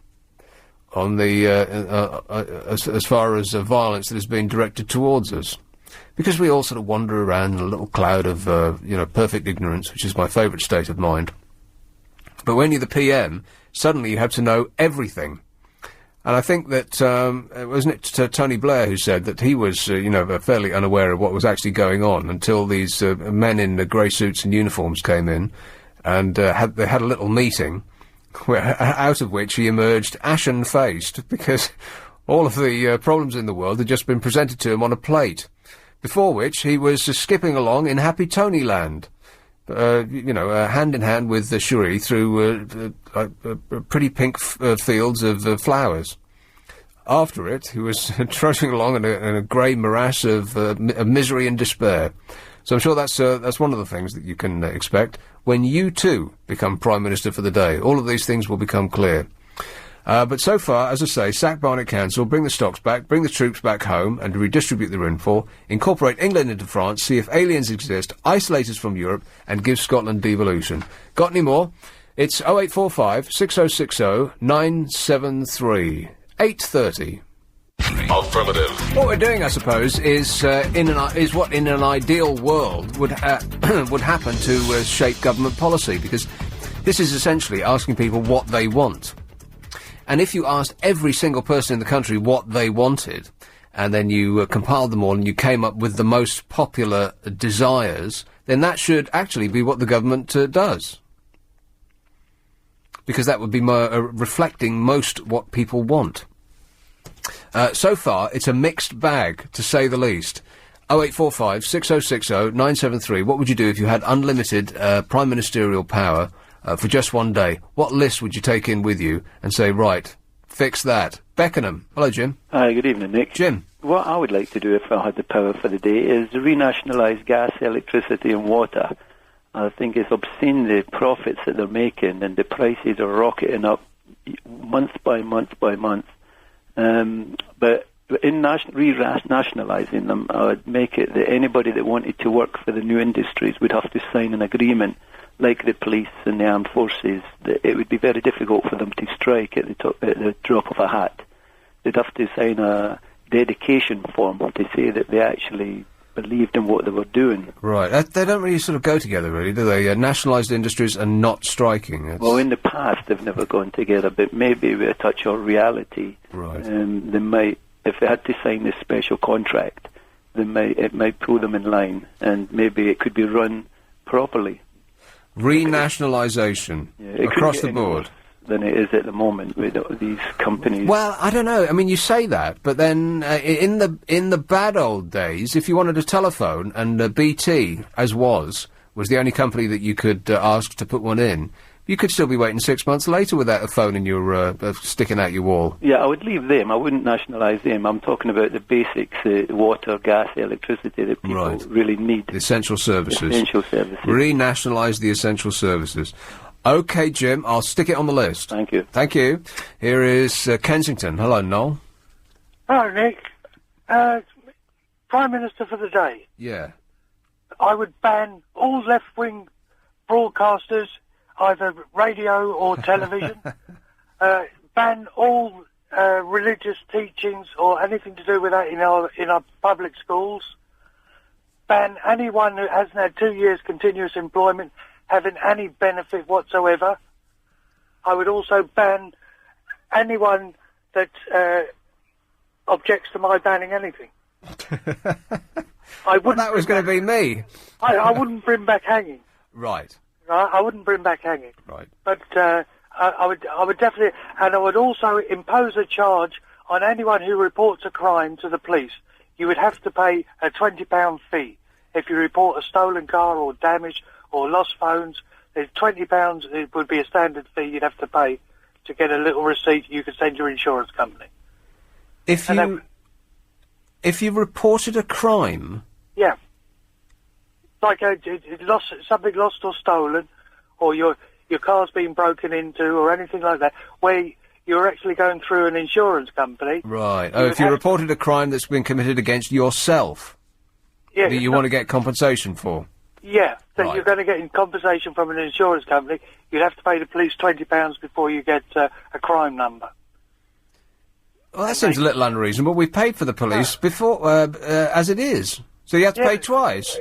on the as far as violence that has been directed towards us, because we all sort of wander around in a little cloud of perfect ignorance, which is my favourite state of mind. But when you're the PM, suddenly you have to know everything. And I think that, wasn't it Tony Blair who said that he was, fairly unaware of what was actually going on until these men in grey suits and uniforms came in and they had a little meeting, out of which he emerged ashen-faced because all of the problems in the world had just been presented to him on a plate, before which he was skipping along in happy Tony land. hand in hand with Cherie through pretty pink fields of flowers. After it, he was trudging along in a grey morass of misery and despair. So I'm sure that's one of the things that you can expect when you too become Prime Minister for the day. All of these things will become clear. But so far, as I say, sack Barnett Council, bring the stocks back, bring the troops back home and redistribute the rainfall, incorporate England into France, see if aliens exist, isolate us from Europe and give Scotland devolution. Got any more? It's 0845 6060 973 830. Affirmative. What we're doing, I suppose, is what in an ideal world would would happen to shape government policy, because this is essentially asking people what they want. And if you asked every single person in the country what they wanted, and then you compiled them all and you came up with the most popular desires, then that should actually be what the government does. Because that would be reflecting most what people want. So far, it's a mixed bag, to say the least. 0845 6060 973. What would you do if you had unlimited prime ministerial power for just one day? What list would you take in with you and say, right, fix that? Beckenham. Hello, Jim. Hi, good evening, Nick. Jim. What I would like to do if I had the power for the day is renationalise gas, electricity and water. I think it's obscene the profits that they're making, and the prices are rocketing up month by month by month. But in renationalising them, I would make it that anybody that wanted to work for the new industries would have to sign an agreement, like the police and the armed forces, that it would be very difficult for them to strike at the drop of a hat. They'd have to sign a dedication form to say that they actually believed in what they were doing. Right. They don't really sort of go together, really, do they? Nationalised industries and not striking. Well, in the past, they've never gone together, but maybe with a touch of reality, right. They might, if they had to sign this special contract, it might pull them in line, and maybe it could be run properly. Renationalisation across the board. Than it is at the moment with these companies. Well, I don't know. I mean, you say that, but then in the bad old days, if you wanted a telephone, and BT, as was the only company that you could ask to put one in, you could still be waiting 6 months later without a phone in your sticking out your wall. Yeah, I would leave them. I wouldn't nationalise them. I'm talking about the basics, water, gas, electricity that people really need. The essential services. Essential services. Renationalise the essential services. OK, Jim, I'll stick it on the list. Thank you. Thank you. Here is Kensington. Hello, Noel. Hello, Nick. Prime Minister for the day. Yeah. I would ban all left-wing broadcasters, either radio or television. Ban all religious teachings or anything to do with that in our public schools. Ban anyone who hasn't had 2 years continuous employment having any benefit whatsoever. I would also ban anyone that objects to my banning anything. That was going to be me. I wouldn't bring back hanging. Right. I wouldn't bring back hanging. Right. But I would definitely, and I would also impose a charge on anyone who reports a crime to the police. You would have to pay a £20 fee if you report a stolen car or damage or lost phones. There's £20. It would be a standard fee you'd have to pay to get a little receipt you could send your insurance company. If you reported a crime, yeah, like something lost or stolen, or your car's been broken into, or anything like that, where you're actually going through an insurance company. Right. Oh, if you reported a crime that's been committed against yourself, yeah, that you want to get compensation for. Yeah, that Right. you're going to get compensation from an insurance company. You'd have to pay the police £20 before you get a crime number. Well, that seems a little unreasonable. We've paid for the police before, as it is. So you have to pay twice.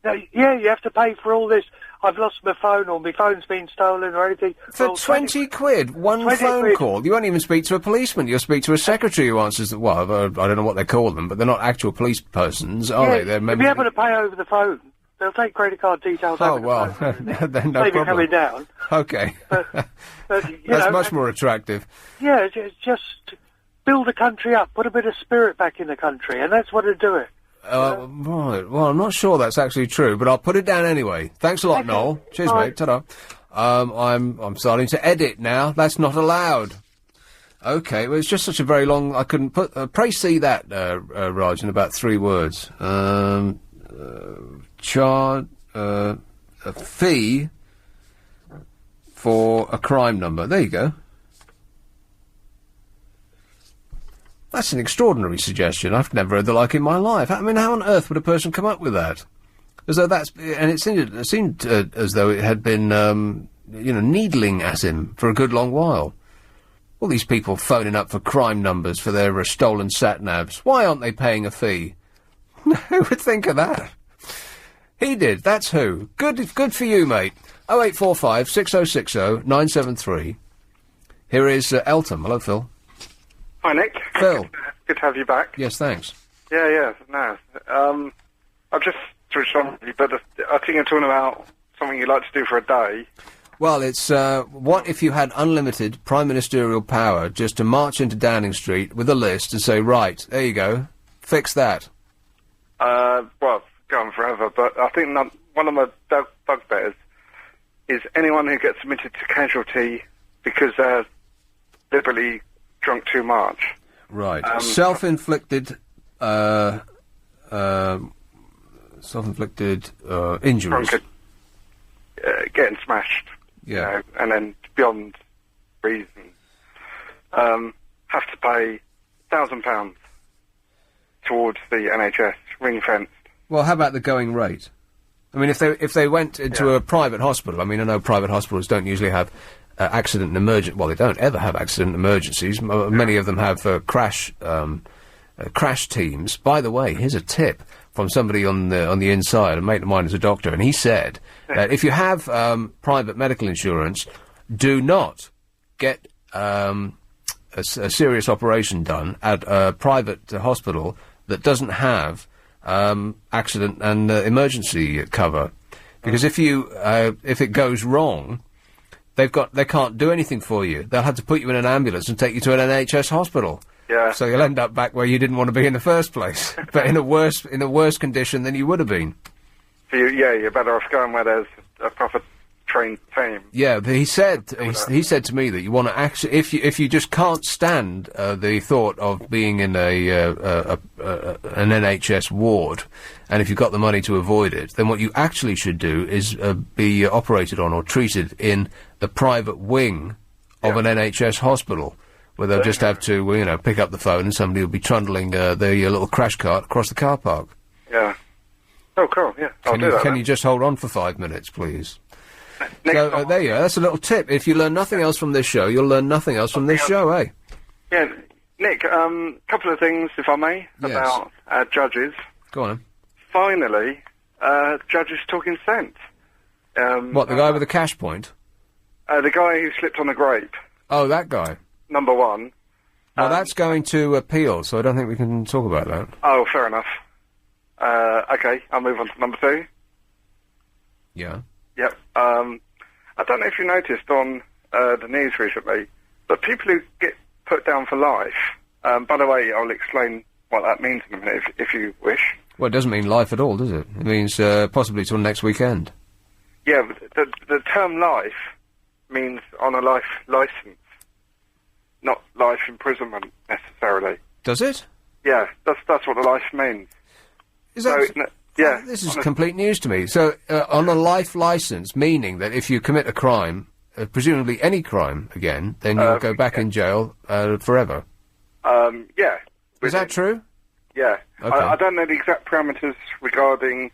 No, yeah, you have to pay for all this. I've lost my phone, or my phone's been stolen, or anything. For Well, 20 quid, one 20 phone quid. call. You won't even speak to a policeman. You'll speak to a secretary who answers the... Well, I don't know what they call them, but they're not actual police persons, are they? They're you'll members... be able to pay over the phone. They'll take credit card details over the well, phone. then no Save it problem. coming down. Okay. But, you That's know, much more attractive. Yeah, just build the country up, put a bit of spirit back in the country, and that's what it'd do it. Right. Well, I'm not sure that's actually true, but I'll put it down anyway. Thanks a lot, Noel. Cheers, Bye. mate. Ta-da. I'm starting to edit now. That's not allowed. Okay, well, it's just such a very long... I couldn't put... pray see that, Raj, in about 3 words. Charge... a fee for a crime number. There you go. That's an extraordinary suggestion. I've never heard the like in my life. I mean, how on earth would a person come up with that? As though that's... And it seemed as though it had been, needling at him for a good long while. All these people phoning up for crime numbers for their stolen sat-navs. Why aren't they paying a fee? Who would think of that? He did. That's who. Good for you, mate. 0845 6060 973. Here is Eltham. Hello, Phil. Hi, Nick. Phil. Good to have you back. Yes, thanks. Yeah, no. I've just switched on, but I think you're talking about something you'd like to do for a day. Well, it's, what if you had unlimited prime ministerial power just to march into Downing Street with a list and say, right, there you go, fix that? Well, go on forever, but I think one of my bugbears is anyone who gets admitted to casualty because they're deliberately drunk too much. Right. Self-inflicted injuries. Drunk, getting smashed. Yeah. And then beyond reason, have to pay £1,000 towards the NHS, ring-fenced. Well, how about the going rate? I mean, if they went into a private hospital, I mean, I know private hospitals don't usually have accident and emergency. Well, they don't ever have accident emergencies. Many of them have crash teams. By the way, here's a tip from somebody on the inside. A mate of mine is a doctor, and he said that if you have private medical insurance, do not get a serious operation done at a private hospital that doesn't have accident and emergency cover, because if it goes wrong, they can't do anything for you. They'll have to put you in an ambulance and take you to an NHS hospital. Yeah. So you'll end up back where you didn't want to be in the first place, but in a worse condition than you would have been. So you're better off going where there's a proper trained team. Yeah, but he said to me that you want to actually, if you just can't stand the thought of being in an NHS ward, and if you've got the money to avoid it, then what you actually should do is be operated on or treated in the private wing of an NHS hospital, where they'll just have to pick up the phone and somebody will be trundling their little crash cart across the car park. Yeah. Oh, cool. Yeah, I'll do that. Can you just hold on for 5 minutes, please? So, there you go. That's a little tip. If you learn nothing else from this show, you'll learn nothing else from this show, eh? Yeah, Nick, couple of things, if I may, about judges. Go on. Finally, judges talking sense. What, the guy with the cash point? The guy who slipped on a grape. Oh, that guy. Number one. Well, that's going to appeal, so I don't think we can talk about that. Oh, fair enough. Okay, I'll move on to number 2. Yeah. Yep. I don't know if you noticed on the news recently, but people who get put down for life, by the way, I'll explain what that means in a minute if you wish. Well, it doesn't mean life at all, does it? It means possibly till next weekend. Yeah, but the term life means on a life licence, not life imprisonment necessarily. Does it? Yeah, that's what the life means. Is that... So, yeah. This is complete news to me. So, on a life licence, meaning that if you commit a crime, presumably any crime again, then you'll go back in jail forever. Yeah. Is that true? Yeah. Okay. I don't know the exact parameters regarding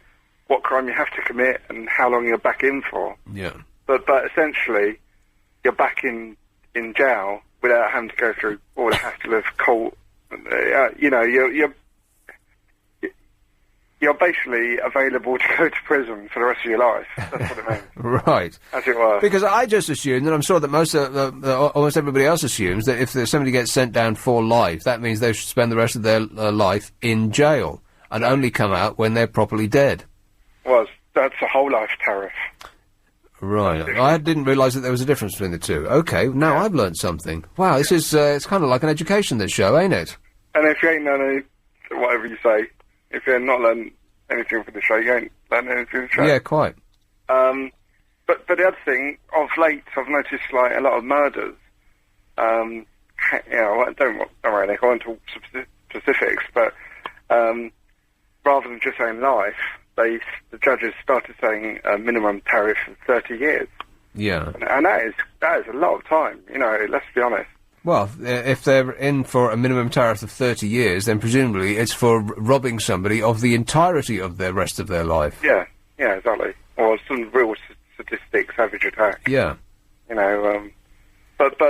what crime you have to commit and how long you're back in for. Yeah. But essentially, you're back in jail without having to go through all the hassle of court. You're basically available to go to prison for the rest of your life. That's what it means. Right. As it were. Because I just assumed, and I'm sure that almost everybody else assumes, that if somebody gets sent down for life, that means they should spend the rest of their life in jail and only come out when they're properly dead. Well, that's a whole life tariff. Right. I didn't realise that there was a difference between the two. Okay, now I've learnt something. Wow, this is, it's kind of like an education, this show, ain't it? And if you ain't known any, whatever you say, If you're not learning anything from the show, you ain't learning anything from the show. Yeah, quite. But the other thing, of late, I've noticed, like, a lot of murders. Don't worry, Nick, I won't talk specifics, but rather than just saying life, the judges started saying a minimum tariff of 30 years. Yeah. And that is a lot of time, let's be honest. Well, if they're in for a minimum tariff of 30 years, then presumably it's for robbing somebody of the entirety of the rest of their life. Yeah, exactly. Or some real sadistic, savage attack. Yeah. But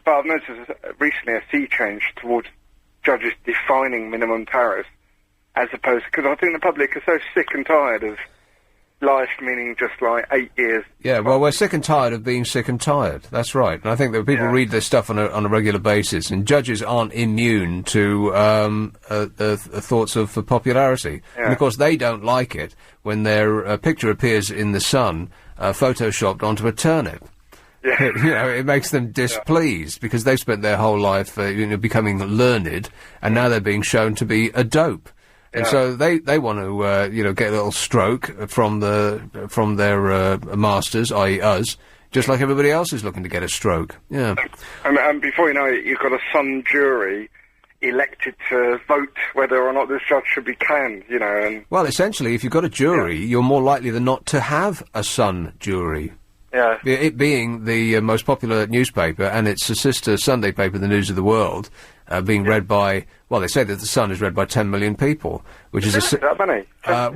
I've noticed recently a sea change towards judges defining minimum tariffs, as opposed, because I think the public are so sick and tired of life meaning just like 8 years. Yeah, well, we're sick and tired of being sick and tired. That's right. And I think that people read this stuff on a regular basis, and judges aren't immune to thoughts of popularity. Yeah. And of course, they don't like it when their picture appears in the Sun, photoshopped onto a turnip. Yeah. It makes them displeased because they've spent their whole life, becoming learned, and now they're being shown to be a dope. And so they want to, get a little stroke from their masters, i.e. us, just like everybody else is looking to get a stroke. Yeah. And before you know it, you've got a Sun jury elected to vote whether or not this judge should be canned, and... Well, essentially, if you've got a jury, you're more likely than not to have a Sun jury. Yeah. It being the most popular newspaper, and its sister Sunday paper, The News of the World, being read by, well, they say that The Sun is read by 10 million people, which is that many?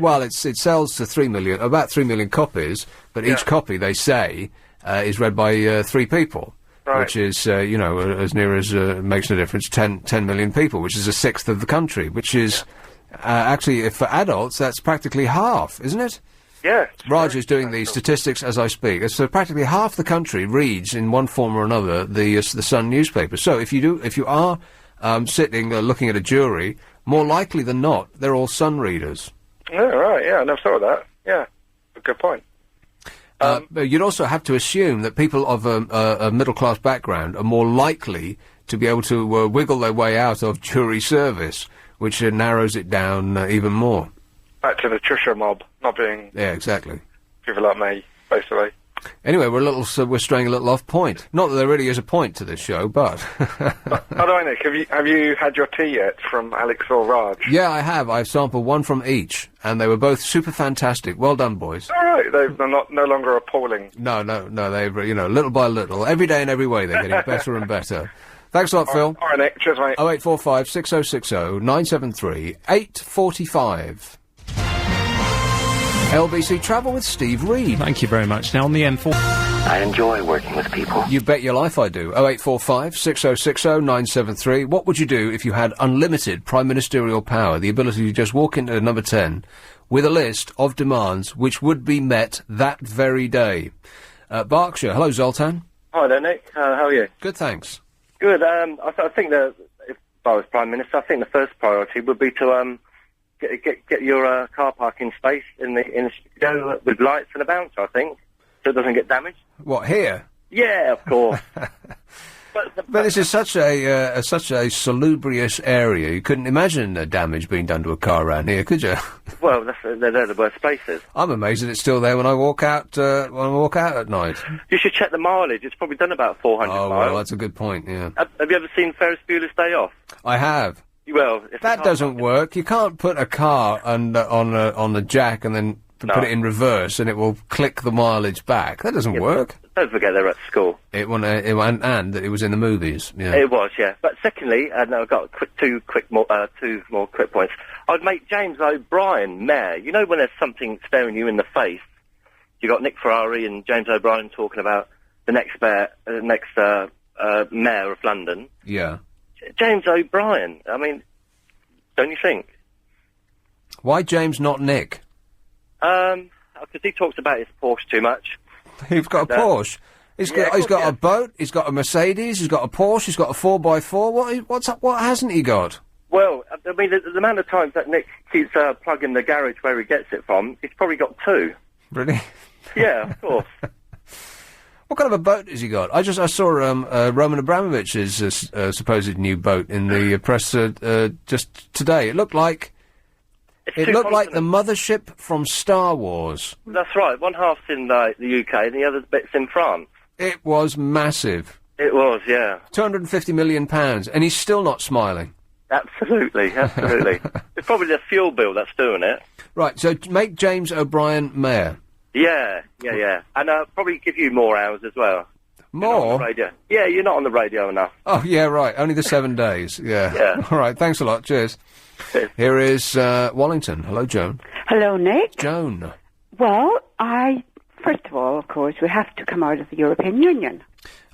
Well, it sells to 3 million, about 3 million copies, but each copy, they say, is read by 3 people. Right. Which is, as near as makes no difference, 10 million people, which is a sixth of the country, which is, actually, for adults, that's practically half, isn't it? Yeah. Raj is doing the statistics as I speak. So practically half the country reads in one form or another the Sun newspaper. So if you are sitting looking at a jury, more likely than not, they're all Sun readers. Yeah, right. Yeah, I never thought of that. Yeah, good point. But you'd also have to assume that people of a middle class background are more likely to be able to wiggle their way out of jury service, which narrows it down even more. Back to the Trisha mob, not being... Yeah, exactly. People like me, basically. Anyway, we're straying a little off point. Not that there really is a point to this show, but... By the way, Nick, have you had your tea yet from Alex or Raj? Yeah, I have. I've sampled one from each, and they were both super fantastic. Well done, boys. All right, they're no longer appalling. No, they've, little by little, every day in every way, they're getting better and better. Thanks a lot, Phil. All right, Nick. Cheers, mate. 0845 6060 973 845. LBC Travel with Steve Reed. Thank you very much. Now on the M4... I enjoy working with people. You bet your life I do. 0845 6060 973. What would you do if you had unlimited prime ministerial power, the ability to just walk into number 10 with a list of demands which would be met that very day? Berkshire. Hello, Zoltan. Hi there, Nick. How are you? Good, thanks. Good. I think that if I was Prime Minister, I think the first priority would be to get your car parking space in the studio with lights and a bouncer, I think, so it doesn't get damaged. What, here? Yeah, of course. But this is such a salubrious area. You couldn't imagine damage being done to a car around here, could you? Well, they're the worst places. I'm amazed that it's still there when I walk out at night. You should check the mileage. It's probably done about 400 miles. Oh, well, that's a good point, yeah. Have you ever seen Ferris Bueller's Day Off? I have. Well, that doesn't work. You can't put a car on the jack and then put it in reverse and it will click the mileage back. That doesn't work. Don't forget they're at school. And it was in the movies. Yeah. It was, yeah. But secondly, and I've got two more quick points. I'd make James O'Brien mayor. You know when there's something staring you in the face, you got Nick Ferrari and James O'Brien talking about the next mayor of London. Yeah. James O'Brien. I mean, don't you think? Why James, not Nick? Because he talks about his Porsche too much. He's got a Porsche. He's got a boat. He's got a Mercedes. He's got a Porsche. He's got a 4x4. What hasn't he got? Well, I mean, the amount of times that Nick keeps plugging the garage where he gets it from, he's probably got 2. Really? Yeah, of course. What kind of a boat has he got? I saw Roman Abramovich's supposed new boat in the press just today. It looked like It looked like the mothership from Star Wars. That's right. One half's in the UK and the other bit's in France. It was massive. It was, yeah. £250 million, and he's still not smiling. Absolutely. It's probably the fuel bill that's doing it. Right, so make James O'Brien mayor. Yeah. And probably give you more hours as well. More? Radio. Yeah, you're not on the radio enough. Oh, yeah, right. Only the 7 days. Yeah. All right, thanks a lot. Cheers. Here is Wallington. Hello, Joan. Hello, Nick. Joan. Well, first of all, of course, we have to come out of the European Union.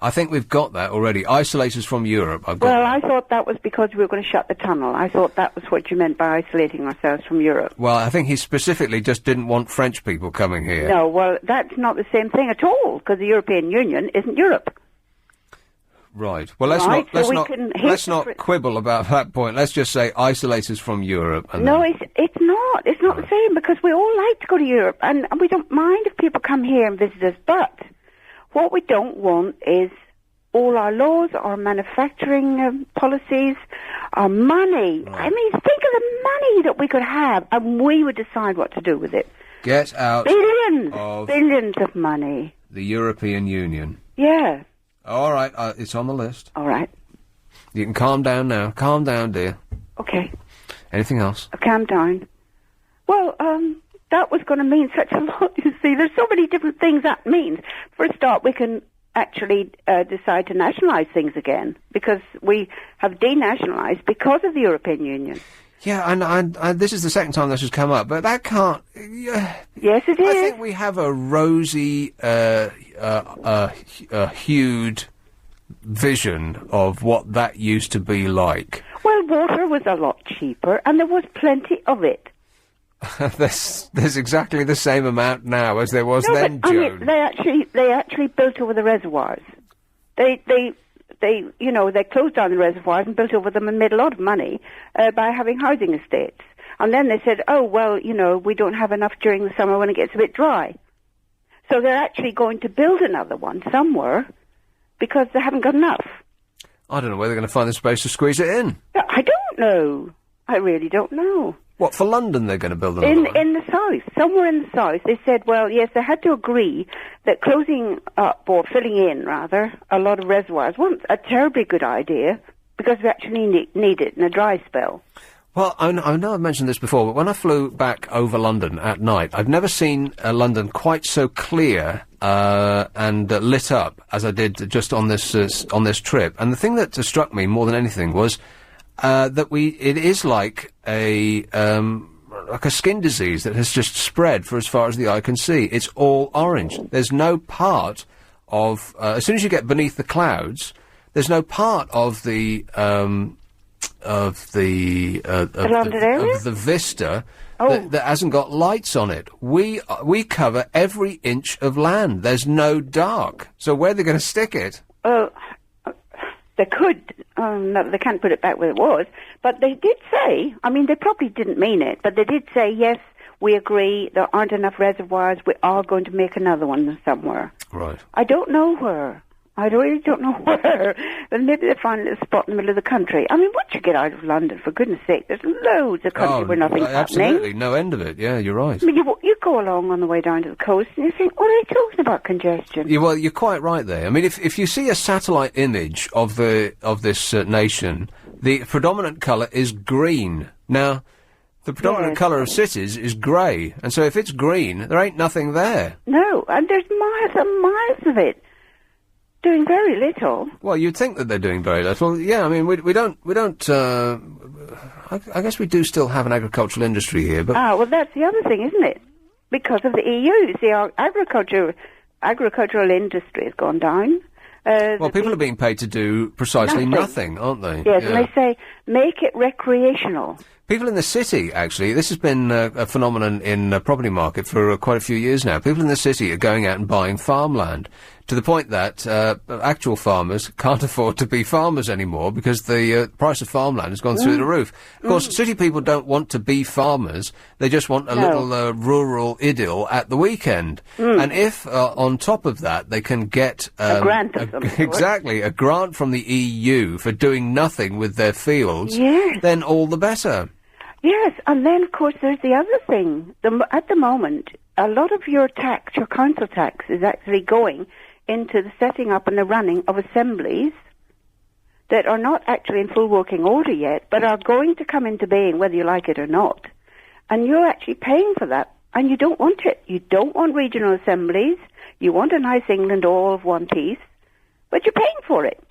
I think we've got that already. Isolators from Europe. Well, I thought that was because we were going to shut the tunnel. I thought that was what you meant by isolating ourselves from Europe. Well, I think he specifically just didn't want French people coming here. No, well, that's not the same thing at all, because the European Union isn't Europe. Right. Well, let's not quibble about that point. Let's just say isolators from Europe. And no, it's not. It's not the same, because we all like to go to Europe, and we don't mind if people come here and visit us, but what we don't want is all our laws, our manufacturing policies, our money. Right. I mean, think of the money that we could have, and we would decide what to do with it. Get out billions of money. The European Union. Yeah. All right, it's on the list. All right. You can calm down now. Calm down, dear. Okay. Anything else? Calm down. Well, that was going to mean such a lot, you see. There's so many different things that means. For a start, we can actually decide to nationalise things again, because we have denationalised because of the European Union. Yeah, and this is the second time this has come up, but that can't... Yes, it is. I think we have a rosy, hued vision of what that used to be like. Well, water was a lot cheaper, and there was plenty of it. There's exactly the same amount now as there was then, but, Joan. I mean, they actually built over the reservoirs. They closed down the reservoirs and built over them and made a lot of money by having housing estates. And then they said, oh, well, we don't have enough during the summer when it gets a bit dry. So they're actually going to build another one somewhere because they haven't got enough. I don't know where they're going to find the space to squeeze it in. I don't know. I really don't know. What, for London they're going to build another one? In the south, somewhere in the south, they said, well, yes, they had to agree that closing up, or filling in, rather, a lot of reservoirs wasn't a terribly good idea, because we actually need it in a dry spell. Well, I know I've mentioned this before, but when I flew back over London at night, I've never seen London quite so clear and lit up as I did just on this trip. And the thing that struck me more than anything was that it is like a skin disease that has just spread for as far as the eye can see. It's all orange. There's no part of as soon as you get beneath the clouds, there's no part of the vista that hasn't got lights on it. We cover every inch of land. There's no dark. So where are they going to stick it? They could. No, they can't put it back where it was. But they did say, I mean, they probably didn't mean it, but they did say, yes, we agree, there aren't enough reservoirs, we are going to make another one somewhere. Right. I don't know where. I really don't know where. But maybe they find a little spot in the middle of the country. I mean, once you get out of London, for goodness sake, there's loads of country where nothing's happening. Absolutely, no end of it. Yeah, you're right. I mean, you go along on the way down to the coast and you think, what are they talking about, congestion? Yeah, well, you're quite right there. I mean, if you see a satellite image of this nation, the predominant colour is green. Now, the predominant colour of cities is grey, and so if it's green, there ain't nothing there. No, and there's miles and miles of it. Doing very little. Well, you'd think that they're doing very little. Yeah, I mean, we don't. I guess we do still have an agricultural industry here, but well, that's the other thing, isn't it? Because of the EU, see, our agricultural industry has gone down. Well, people are being paid to do precisely nothing, aren't they? Yes, and they say make it recreational. People in the city, actually, this has been a phenomenon in the property market for quite a few years now. People in the city are going out and buying farmland, to the point that actual farmers can't afford to be farmers anymore because the price of farmland has gone through the roof. Of course, city people don't want to be farmers. They just want a little rural idyll at the weekend. And if, on top of that, they can get a grant of some sort. Exactly, a grant from the EU for doing nothing with their fields, then all the better. Yes, and then, of course, there's the other thing. At the moment, a lot of your tax, your council tax, is actually going into the setting up and the running of assemblies that are not actually in full working order yet, but are going to come into being whether you like it or not. And you're actually paying for that, and you don't want it. You don't want regional assemblies. You want a nice England all of one piece, but you're paying for it.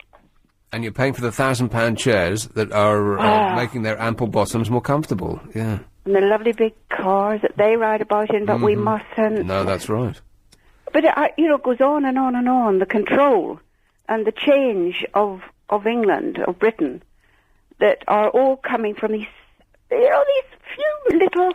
And you're paying for the £1,000 chairs that are making their ample bottoms more comfortable. Yeah. And the lovely big cars that they ride about in, but we mustn't. No, that's right. But it goes on and on and on. The control and the change of England, of Britain, that are all coming from these few little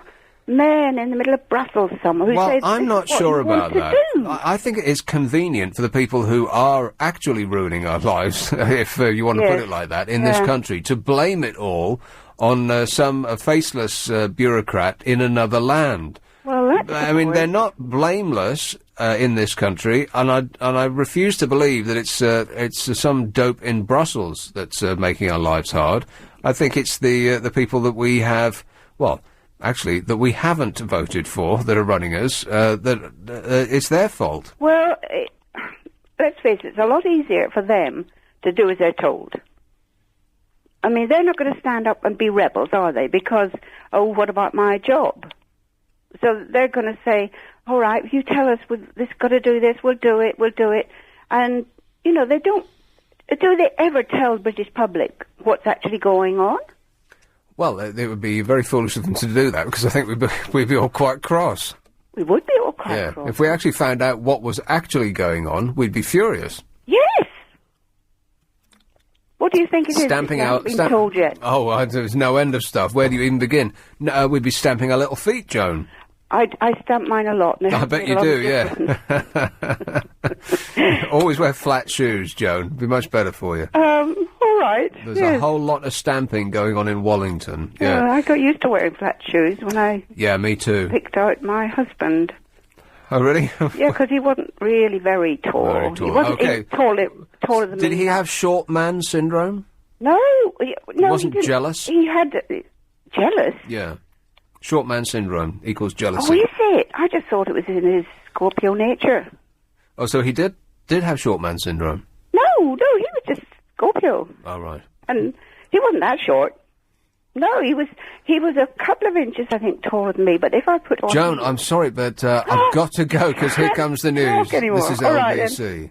men in the middle of Brussels somewhere who say, I'm not sure about that. Do. I think it is convenient for the people who are actually ruining our lives, if you want to put it like that, in this country, to blame it all on some faceless bureaucrat in another land. Well, that's I mean, they're not blameless in this country, and I refuse to believe that it's some dope in Brussels that's making our lives hard. I think it's the people that we have, actually, that we haven't voted for that are running us, it's their fault. Well, let's face it, it's a lot easier for them to do as they're told. I mean, they're not going to stand up and be rebels, are they? Because, what about my job? So they're going to say, all right, you tell us this got to do this, we'll do it. And, they don't... Do they ever tell the British public what's actually going on? Well, it would be very foolish of them to do that, because I think we'd be all quite cross. We would be all quite cross. If we actually found out what was actually going on, we'd be furious. Yes! What do you think it is? Stamping out... Been told yet? Oh, there's no end of stuff. Where do you even begin? No, we'd be stamping our little feet, Joan. I stamp mine a lot. I bet you do, yeah. Always wear flat shoes, Joan. Be much better for you. All right. There's a whole lot of stamping going on in Wallington. Yeah. I got used to wearing flat shoes when I... Yeah, me too. ...picked out my husband. Oh, really? Yeah, because he wasn't really very tall. Very tall. He wasn't taller than me. Did he have short man syndrome? No. He wasn't jealous? He had... jealous? Yeah. Short man syndrome equals jealousy. Oh, is it? I just thought it was in his Scorpio nature. Oh, so he did have short man syndrome? No, he was just Scorpio. Oh, right. And he wasn't that short. No, he was a couple of inches, I think, taller than me, but if I put on... Joan, I'm sorry, but I've got to go, because here comes the news. This is LBC.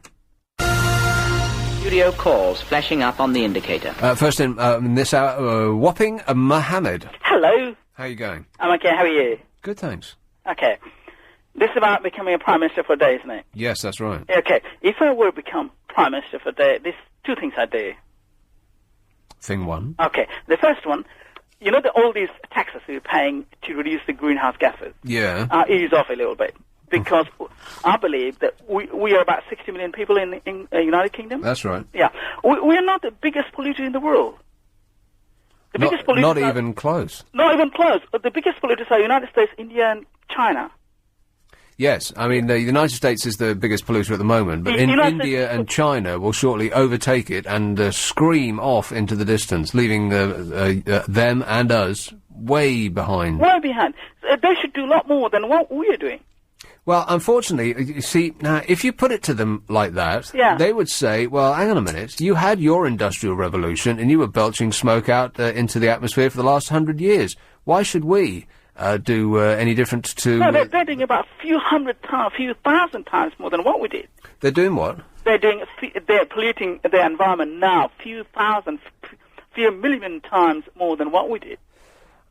Studio calls flashing up on the indicator. First in this hour, Whopping Mohammed. Hello. How are you going? I'm okay, how are you? Good, thanks. Okay. This is about becoming a Prime Minister for a day, isn't it? Yes, that's right. Okay. If I were to become Prime Minister for a day, there's two things I'd do. Thing one. Okay. The first one, all these taxes we're paying to reduce the greenhouse gases. Yeah. Ease off a little bit. Because I believe that we are about 60 million people in the United Kingdom. That's right. Yeah. We are not the biggest polluter in the world. The biggest polluters not even close. Not even close. The biggest polluters are United States, India, and China. Yes, I mean, the United States is the biggest polluter at the moment, but India and China will shortly overtake it and scream off into the distance, leaving them and us way behind. Way behind. They should do a lot more than what we are doing. Well, unfortunately, you see, now, if you put it to them like that, they would say, well, hang on a minute, you had your industrial revolution and you were belching smoke out into the atmosphere for the last 100 years. Why should we do any different to... No, they're doing about a few thousand times more than what we did. They're doing what? They're polluting their environment now, few million times more than what we did.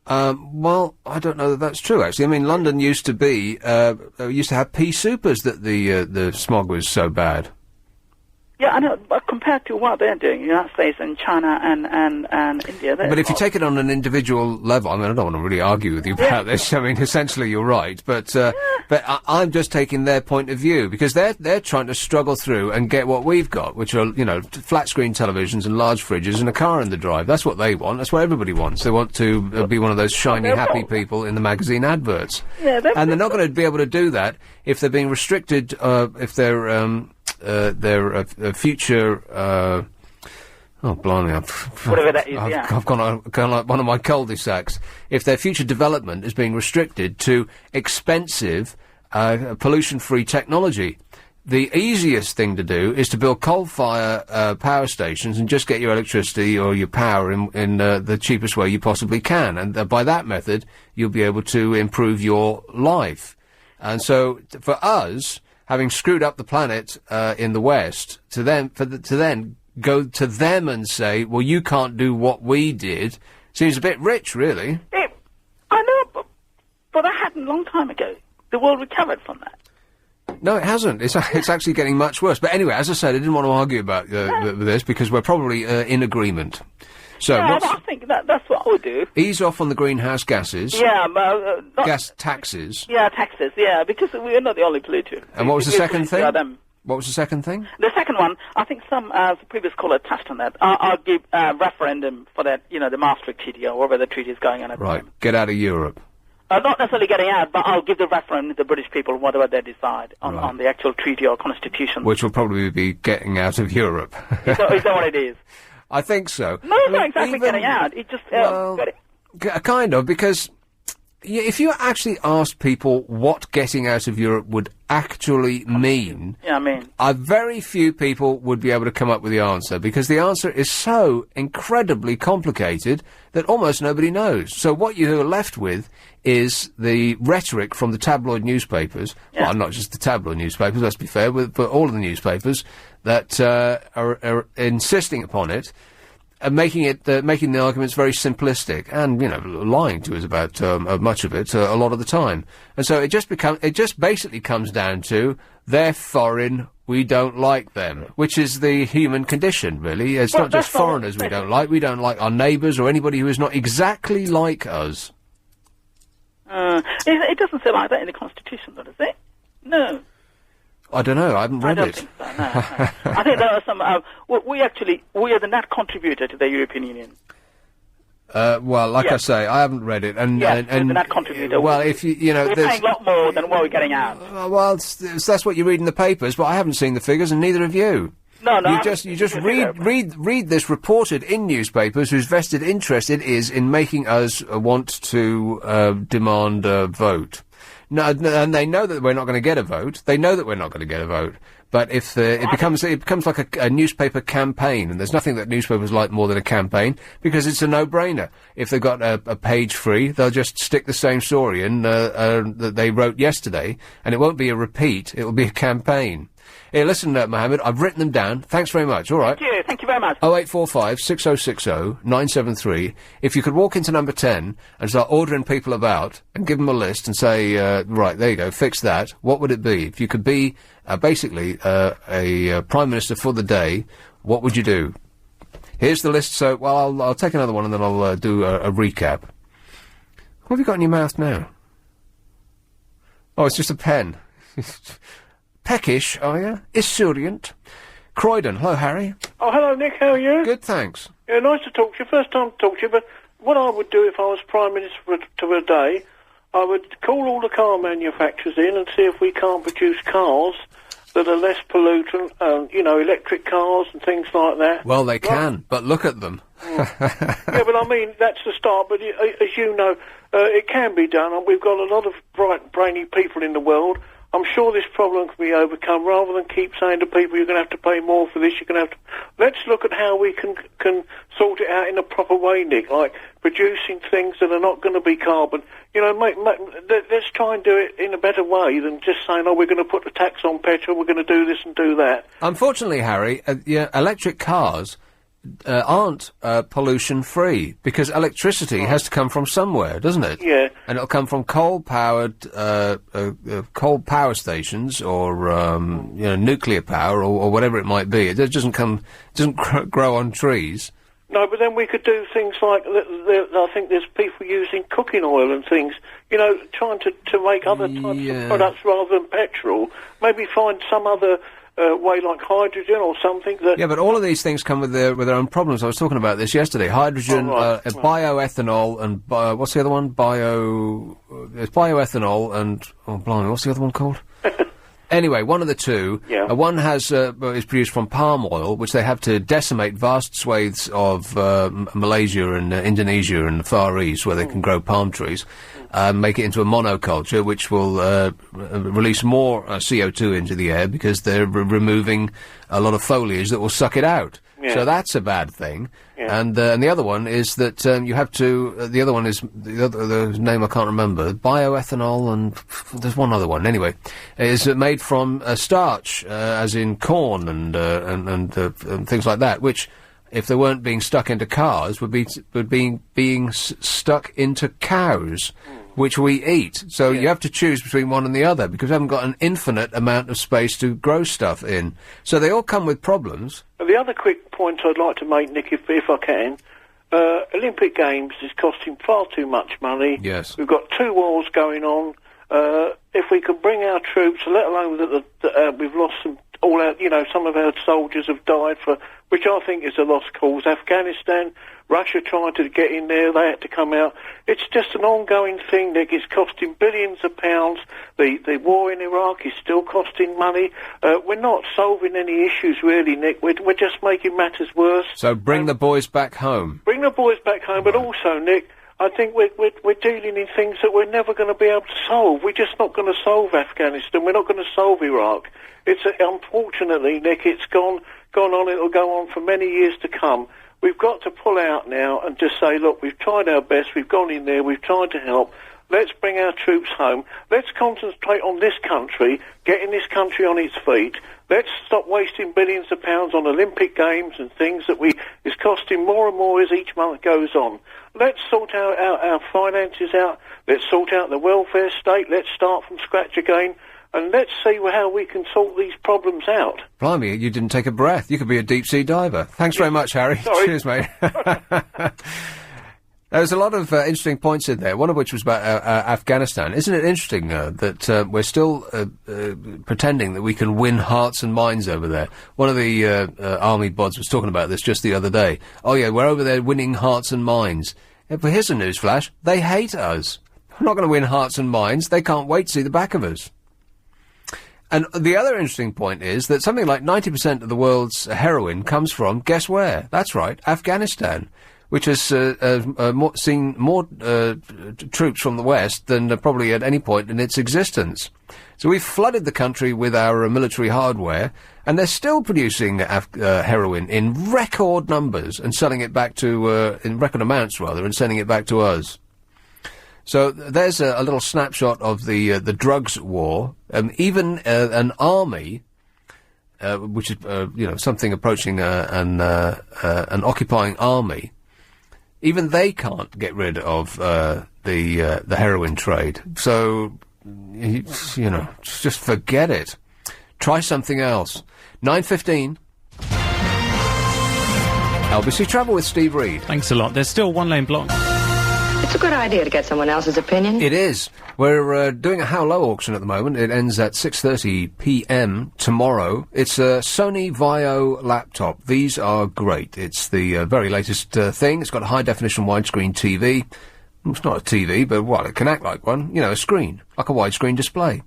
Well, I don't know that that's true, actually. I mean, London used to have pea supers that the smog was so bad. Yeah, I know, but compared to what they're doing, United States and China and India... But if you take it on an individual level, I mean, I don't want to really argue with you about this. I mean, essentially you're right, but I'm just taking their point of view, because they're trying to struggle through and get what we've got, which are, flat-screen televisions and large fridges and a car in the drive. That's what they want. That's what everybody wants. They want to be one of those shiny, happy people in the magazine adverts. Yeah, and they're not going to be able to do that if they're being restricted, if they're... their future Oh, blimey, Whatever that is, I've gone like one of my cul-de-sacs. If their future development is being restricted to expensive, pollution-free technology, the easiest thing to do is to build coal-fire power stations and just get your electricity or your power in the cheapest way you possibly can. And by that method, you'll be able to improve your life. And so, for us, having screwed up the planet in the West, to then go to them and say, well, you can't do what we did, seems a bit rich, really. I know, but that happened a long time ago. The world recovered from that. No, it hasn't. It's actually getting much worse. But anyway, as I said, I didn't want to argue about this because we're probably in agreement. So, I think that's what I would do. Ease off on the greenhouse gases. Yeah, gas taxes. Yeah, taxes, yeah, because we're not the only polluter. And what was the second thing? Them. What was the second thing? The second one, I think as the previous caller touched on that, I'll give a referendum for that, the Maastricht Treaty or whatever the treaty is going on at the moment. Right, get out of Europe. Not necessarily getting out, but I'll give the referendum to the British people, whatever they decide on the actual treaty or constitution. Which will probably be getting out of Europe. Is that what it is? I think so. No, it's not exactly getting out. It just... kind of, because if you actually asked people what getting out of Europe would actually mean... Yeah, I mean... very few people would be able to come up with the answer, because the answer is so incredibly complicated that almost nobody knows. So what you're left with is the rhetoric from the tabloid newspapers, well, not just the tabloid newspapers, let's be fair, but all of the newspapers that are insisting upon it, and making the arguments very simplistic, and lying to us about much of it a lot of the time. And so it just basically comes down to they're foreign, we don't like them, which is the human condition, really. It's not just foreigners we don't like our neighbours or anybody who is not exactly like us. It doesn't say like that in the Constitution, though, does it? No. I don't know. I haven't read it. Think so, no. I think there are some... we are the net contributor to the European Union. Well, like I say, I haven't read it, and we're the net contributor. Well, if we're paying a lot more than what we're getting out. Well, that's what you read in the papers, but I haven't seen the figures, and neither have you. No. You just read this reported in newspapers whose vested interest it is in making us want to demand a vote. No, and they know that we're not going to get a vote. They know that we're not going to get a vote. But if it becomes like a newspaper campaign, and there's nothing that newspapers like more than a campaign, because it's a no-brainer. If they've got a page free, they'll just stick the same story in that they wrote yesterday, and it won't be a repeat. It will be a campaign. Here, listen, Mohammed, I've written them down. Thanks very much. All right. Thank you very much. 0845 6060 973. If you could walk into number 10 and start ordering people about and give them a list and say, right, there you go, fix that, what would it be? If you could be basically a Prime Minister for the day, what would you do? Here's the list, so, well, I'll take another one and then I'll do a recap. What have you got in your mouth now? Oh, it's just a pen. Peckish, are you? Esurient. Croydon. Hello, Harry. Oh, hello, Nick. How are you? Good, thanks. Yeah, nice to talk to you. First time to talk to you, but what I would do if I was Prime Minister for a day, I would call all the car manufacturers in and see if we can't produce cars that are less pollutant, electric cars and things like that. Well, they can, but look at them. Yeah, but I mean, that's the start, but as you know, it can be done, and we've got a lot of bright, brainy people in the world. I'm sure this problem can be overcome, rather than keep saying to people, you're going to have to pay more for this, you're going to have to... Let's look at how we can sort it out in a proper way, Nick, like producing things that are not going to be carbon. Let's try and do it in a better way than just saying, we're going to put the tax on petrol, we're going to do this and do that. Unfortunately, Harry, electric cars aren't pollution-free, because electricity has to come from somewhere, doesn't it? Yeah. And it'll come from coal-powered coal power stations, or nuclear power, or whatever it might be. It doesn't grow on trees. No, but then we could do things like, I think there's people using cooking oil and things, trying to make other types of products rather than petrol. Maybe find some other way, like hydrogen or something that... Yeah, but all of these things come with their own problems. I was talking about this yesterday. Hydrogen, bioethanol, and what's the other one? It's bioethanol and... Oh, blimey, what's the other one called? Anyway, one of the two. Yeah. One is produced from palm oil, which they have to decimate vast swathes of Malaysia and Indonesia and the Far East, where they can grow palm trees, make it into a monoculture, which will release more CO2 into the air because they're removing a lot of foliage that will suck it out. Yeah. So that's a bad thing. Yeah. And the other one is that you have to. The other one is the name I can't remember. Bioethanol, and there's one other one. Anyway, is made from starch, as in corn and things like that. Which, if they weren't being stuck into cars, would be being stuck into cows, which we eat. So you have to choose between one and the other because we haven't got an infinite amount of space to grow stuff in. So they all come with problems. The other quick point I'd like to make, Nick, if I can, Olympic Games is costing far too much money. Yes. We've got 2 wars going on. If we can bring our troops, let alone that we've lost some, some of our soldiers have died for, which I think is a lost cause. Afghanistan, Russia tried to get in there, they had to come out. It's just an ongoing thing, Nick. It's costing billions of pounds. The war in Iraq is still costing money. We're not solving any issues, really, Nick. We're just making matters worse. So bring the boys back home. Bring the boys back home, but also, Nick, I think we're dealing in things that we're never going to be able to solve. We're just not going to solve Afghanistan. We're not going to solve Iraq. Unfortunately, Nick, it's gone on. It'll go on for many years to come. We've got to pull out now and just say, look, we've tried our best. We've gone in there. We've tried to help. Let's bring our troops home. Let's concentrate on this country, getting this country on its feet. Let's stop wasting billions of pounds on Olympic Games and things that is costing more and more as each month goes on. Let's sort out our finances out. Let's sort out the welfare state. Let's start from scratch again. And let's see how we can sort these problems out. Blimey, you didn't take a breath. You could be a deep-sea diver. Thanks very much, Harry. Sorry. Cheers, mate. There's a lot of interesting points in there, one of which was about Afghanistan. Isn't it interesting that we're still pretending that we can win hearts and minds over there? One of the army bods was talking about this just the other day. Oh, yeah, we're over there winning hearts and minds. Yeah, but here's a newsflash. They hate us. We're not going to win hearts and minds. They can't wait to see the back of us. And the other interesting point is that something like 90% of the world's heroin comes from, guess where? That's right, Afghanistan, which has seen more troops from the West than probably at any point in its existence. So we've flooded the country with our military hardware, and they're still producing heroin in record numbers and selling it back to, in record amounts rather, and sending it back to us. So there's a little snapshot of the drugs war. Even an army, which is something approaching an occupying army, even they can't get rid of the heroin trade. So just forget it. Try something else. 9:15. LBC Travel with Steve Reed. Thanks a lot. There's still one-lane block. It's a good idea to get someone else's opinion. It is. We're doing a How Low auction at the moment. It ends at 6:30 p.m. tomorrow. It's a Sony Vaio laptop. These are great. It's the very latest thing. It's got a high-definition widescreen TV. It's not a TV, but, it can act like one. A screen, like a widescreen display.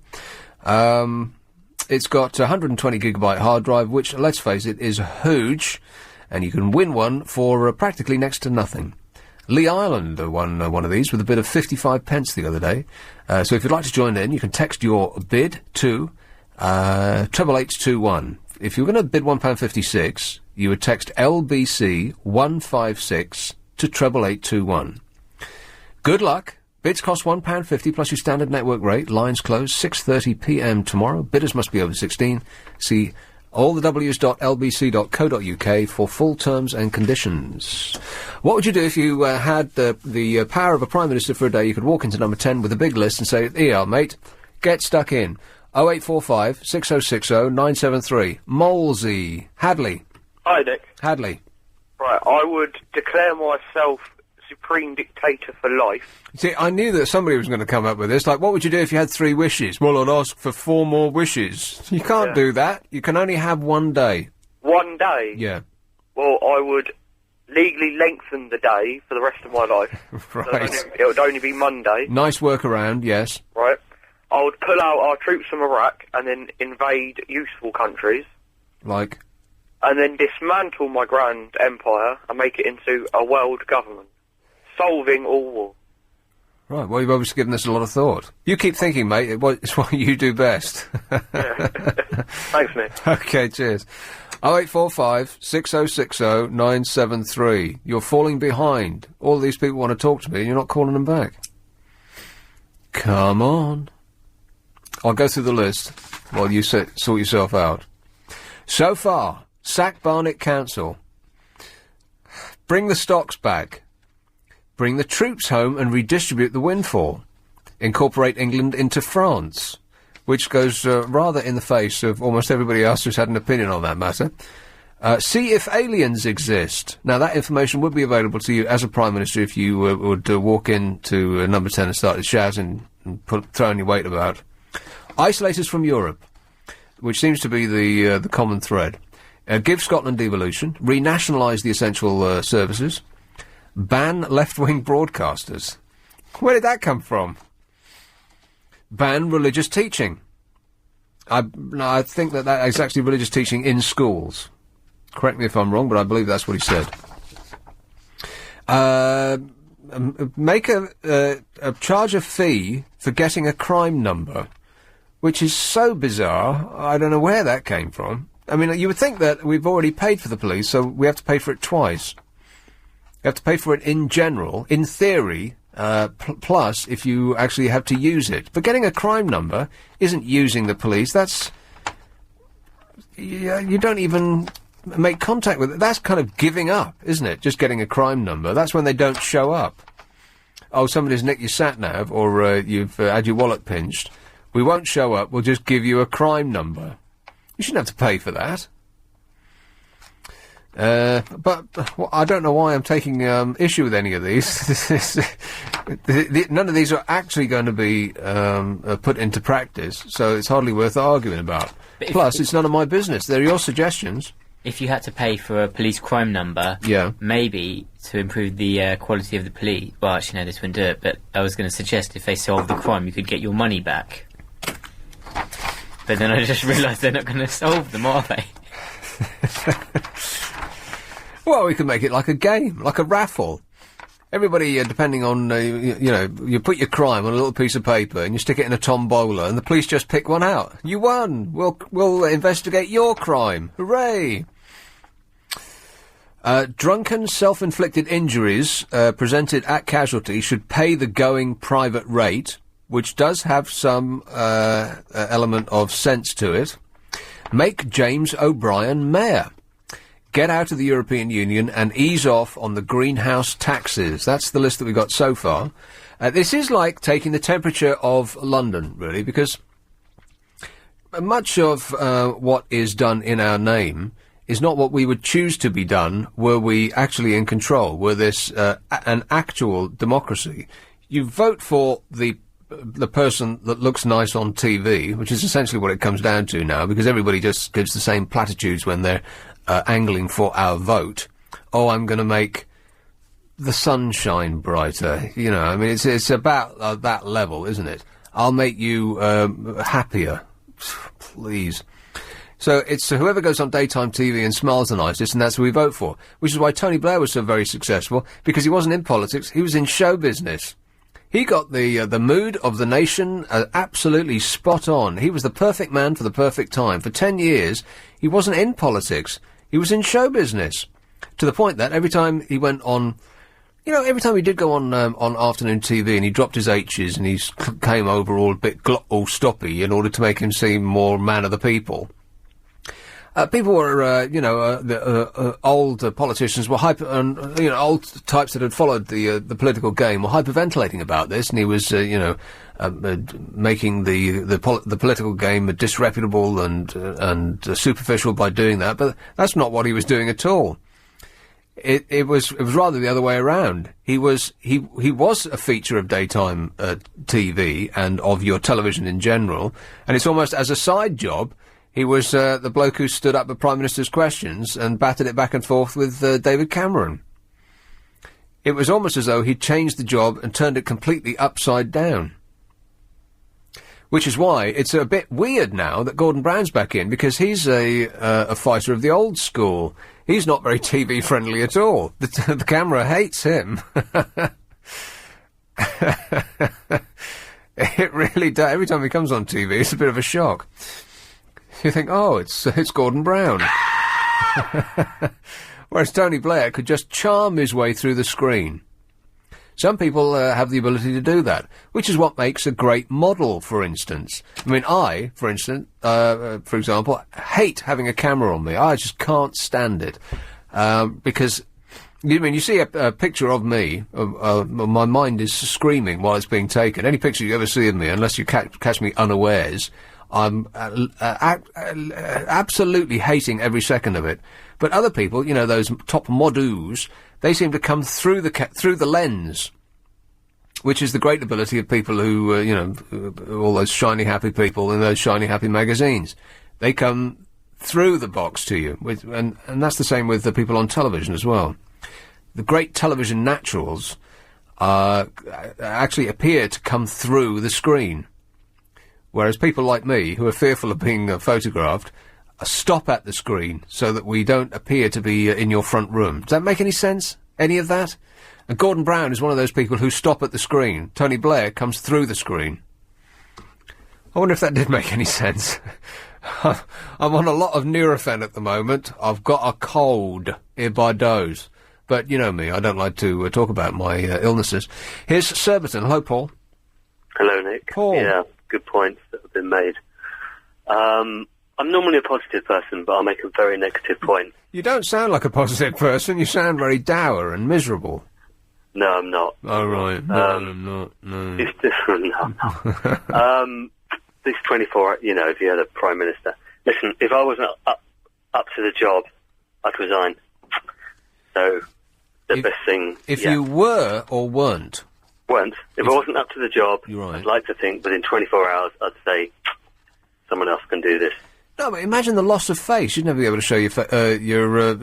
It's got a 120 gigabyte hard drive, which, let's face it, is huge, and you can win one for practically next to nothing. Lee Ireland won one of these with a bid of 55 pence the other day. So if you'd like to join in, you can text your bid to 88821. If you're going to bid £1.56, you would text LBC 156 to 88821. Good luck. Bids cost £1.50 plus your standard network rate. Lines closed 6:30 p.m. tomorrow. Bidders must be over 16. See allthews.lbc.co.uk for full terms and conditions. What would you do if you had the power of a Prime Minister for a day? You could walk into number 10 with a big list and say, here, mate, get stuck in. 0845 6060 973. Molesey. Hadley. Hi, Nick. Hadley. Right, I would declare myself supreme dictator for life. See, I knew that somebody was going to come up with this. Like, what would you do if you had 3 wishes? Well, I'd ask for 4 more wishes. You can't do that. You can only have one day. One day? Yeah. Well, I would legally lengthen the day for the rest of my life. Right. So it would only be Monday. Nice workaround, yes. Right. I would pull out our troops from Iraq and then invade useful countries, Like? and then dismantle my grand empire and make it into a world government, solving all war. Right, well, you've obviously given this a lot of thought. You keep thinking, mate. It's what you do best. Thanks, Nick. Okay, cheers. 0845 6060 973. You're falling behind. All these people want to talk to me and you're not calling them back. Come on. I'll go through the list while you sort yourself out. So far, sack Barnet Council. Bring the stocks back. Bring the troops home and redistribute the windfall. Incorporate England into France. Which goes rather in the face of almost everybody else who's had an opinion on that matter. See if aliens exist. Now, that information would be available to you as a Prime Minister if you would walk into Number 10 and start shouting and throwing your weight about. Isolate us from Europe, which seems to be the common thread. Give Scotland devolution. Renationalise the essential services. Ban left-wing broadcasters. Where did that come from? Ban religious teaching. I think that is actually religious teaching in schools. Correct me if I'm wrong, but I believe that's what he said. Make a charge a fee for getting a crime number, which is so bizarre, I don't know where that came from. I mean, you would think that we've already paid for the police, so we have to pay for it twice. You have to pay for it in general, in theory, plus if you actually have to use it. But getting a crime number isn't using the police. That's... you don't even make contact with it. That's kind of giving up, isn't it? Just getting a crime number. That's when they don't show up. Oh, somebody's nicked your sat-nav, or you've had your wallet pinched. We won't show up. We'll just give you a crime number. You shouldn't have to pay for that. But I don't know why I'm taking issue with any of these. None of these are actually going to be put into practice, so it's hardly worth arguing about. Plus, it's none of my business. They're your suggestions. If you had to pay for a police crime number, yeah, maybe to improve the quality of the police... Well, actually, no, this wouldn't do it, but I was going to suggest if they solved the crime, you could get your money back. But then I just realised they're not going to solve them, are they? Well, we could make it like a game, like a raffle. Everybody, depending on, you put your crime on a little piece of paper and you stick it in a tombola and the police just pick one out. You won! We'll investigate your crime. Hooray! Drunken self-inflicted injuries presented at casualty should pay the going private rate, which does have some element of sense to it. Make James O'Brien mayor. Get out of the European Union and ease off on the greenhouse taxes. That's the list that we've got so far. This is like taking the temperature of London, really, because much of what is done in our name is not what we would choose to be done were we actually in control, were this an actual democracy. You vote for the person that looks nice on TV, which is essentially what it comes down to now, because everybody just gives the same platitudes when they're angling for our vote. Oh, I'm going to make the sunshine brighter. You know, I mean, it's about that level, isn't it? I'll make you happier. Please. So it's whoever goes on daytime TV and smiles the nicest, and that's who we vote for. Which is why Tony Blair was so very successful, because he wasn't in politics, he was in show business. He got the mood of the nation absolutely spot on. He was the perfect man for the perfect time. For 10 years, he wasn't in politics. He was in show business. To the point that every time he went on, every time he did go on afternoon TV and he dropped his H's and he came over all a bit all stoppy in order to make him seem more man of the people. People were, old politicians were old types that had followed the political game were hyperventilating about this, and he was, making the political game disreputable and superficial by doing that. But that's not what he was doing at all. It was rather the other way around. He was a feature of daytime TV and of your television in general, and it's almost as a side job. He was the bloke who stood up at Prime Minister's questions and batted it back and forth with David Cameron. It was almost as though he'd changed the job and turned it completely upside down. Which is why it's a bit weird now that Gordon Brown's back in, because he's a fighter of the old school. He's not very TV friendly at all. The camera hates him. It really does. Every time he comes on TV, it's a bit of a shock. You think, oh, it's Gordon Brown. Whereas Tony Blair could just charm his way through the screen. Some people have the ability to do that, which is what makes a great model, for instance. I mean, I, for example, hate having a camera on me. I just can't stand it. Because, you see a picture of me, my mind is screaming while it's being taken. Any picture you ever see of me, unless you catch me unawares, I'm absolutely hating every second of it. But other people, those top modus, they seem to come through the lens, which is the great ability of people who, all those shiny happy people in those shiny happy magazines. They come through the box to you, and that's the same with the people on television as well. The great television naturals actually appear to come through the screen, whereas people like me, who are fearful of being photographed, stop at the screen so that we don't appear to be in your front room. Does that make any sense? Any of that? And Gordon Brown is one of those people who stop at the screen. Tony Blair comes through the screen. I wonder if that did make any sense. I'm on a lot of Nurofen at the moment. I've got a cold here by Doze. But you know me, I don't like to talk about my illnesses. Here's Surbiton. Hello, Paul. Hello, Nick. Paul. Yeah, good points that have been made. I'm normally a positive person, but I'll make a very negative point. You don't sound like a positive person. You sound very dour and miserable. No, I'm not. Oh, right. No, I'm not. No. It's different. No, I'm not. This 24, if you had a Prime Minister. Listen, if I wasn't up to the job, I'd resign. So, the best thing... If you were or weren't? Weren't. If I wasn't up to the job, right. I'd like to think within 24 hours, I'd say, someone else can do this. No, but imagine the loss of face. You'd never be able to show your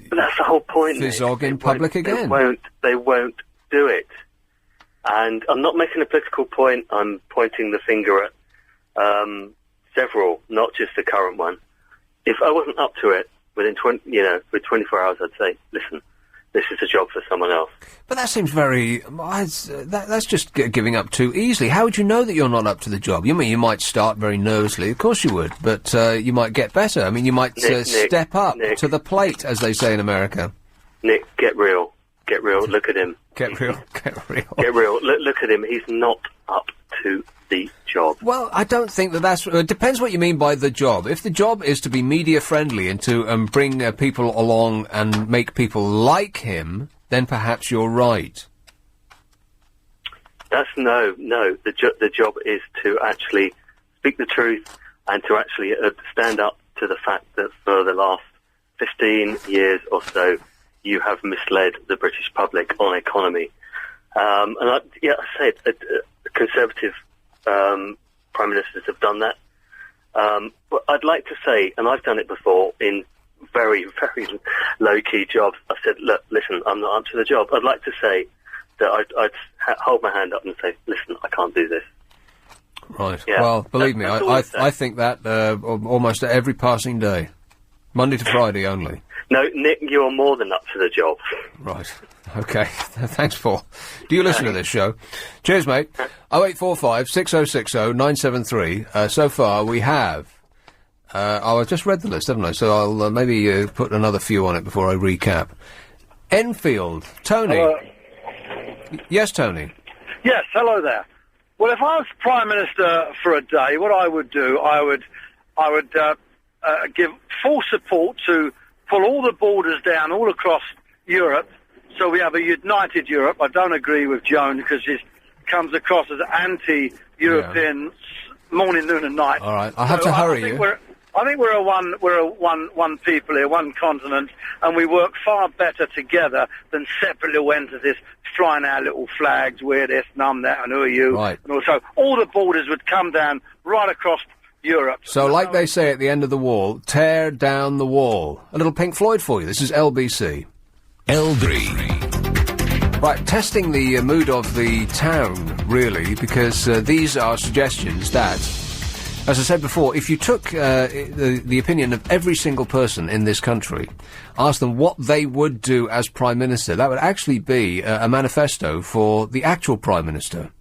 but that's the whole point, Physog in public again. They won't do it. And I'm not making a political point. I'm pointing the finger at several, not just the current one. If I wasn't up to it within 24 hours, I'd say, listen, this is a job for someone else. But that seems very... that's just giving up too easily. How would you know that you're not up to the job? You might start very nervously. Of course you would. But you might get better. I mean, you might step up to the plate, as they say in America. Nick, get real. Get real. Look at him. Get real. Get real. Get real. Look at him. He's not up to the job. Well, I don't think that's... it depends what you mean by the job. If the job is to be media-friendly and to bring people along and make people like him, then perhaps you're right. That's no. The job is to actually speak the truth and to actually stand up to the fact that for the last 15 years or so, you have misled the British public on economy. I said Conservative Prime Ministers have done that. But I'd like to say, and I've done it before in very, very low-key jobs, I said, look, listen, I'm not up to the job. I'd like to say that I'd hold my hand up and say, listen, I can't do this. Right. Yeah, well, believe me, I think that almost every passing day. Monday to Friday only. No, Nick, you're more than up to the job. Right. Okay. Thanks, Paul. Do you listen to this show? Cheers, mate. 0845 6060 973. So far, we have... I've just read the list, haven't I? So I'll maybe put another few on it before I recap. Enfield. Tony. Hello. Yes, Tony. Yes, hello there. Well, if I was Prime Minister for a day, what I would do, I would give full support to pull all the borders down all across Europe, so we have a united Europe. I don't agree with Joan because she comes across as anti-European morning, noon, and night. All right, I have to hurry you. I think we're a one people here, one continent, and we work far better together than separate little entities flying our little flags. We're this, none that, and who are you? Right. And also, all the borders would come down right across Europe. So, like they say at the end of the wall, tear down the wall. A little Pink Floyd for you. This is LBC. L3. Right, testing the mood of the town really, because these are suggestions that, as I said before, if you took the opinion of every single person in this country, asked them what they would do as Prime Minister, that would actually be a manifesto for the actual Prime Minister.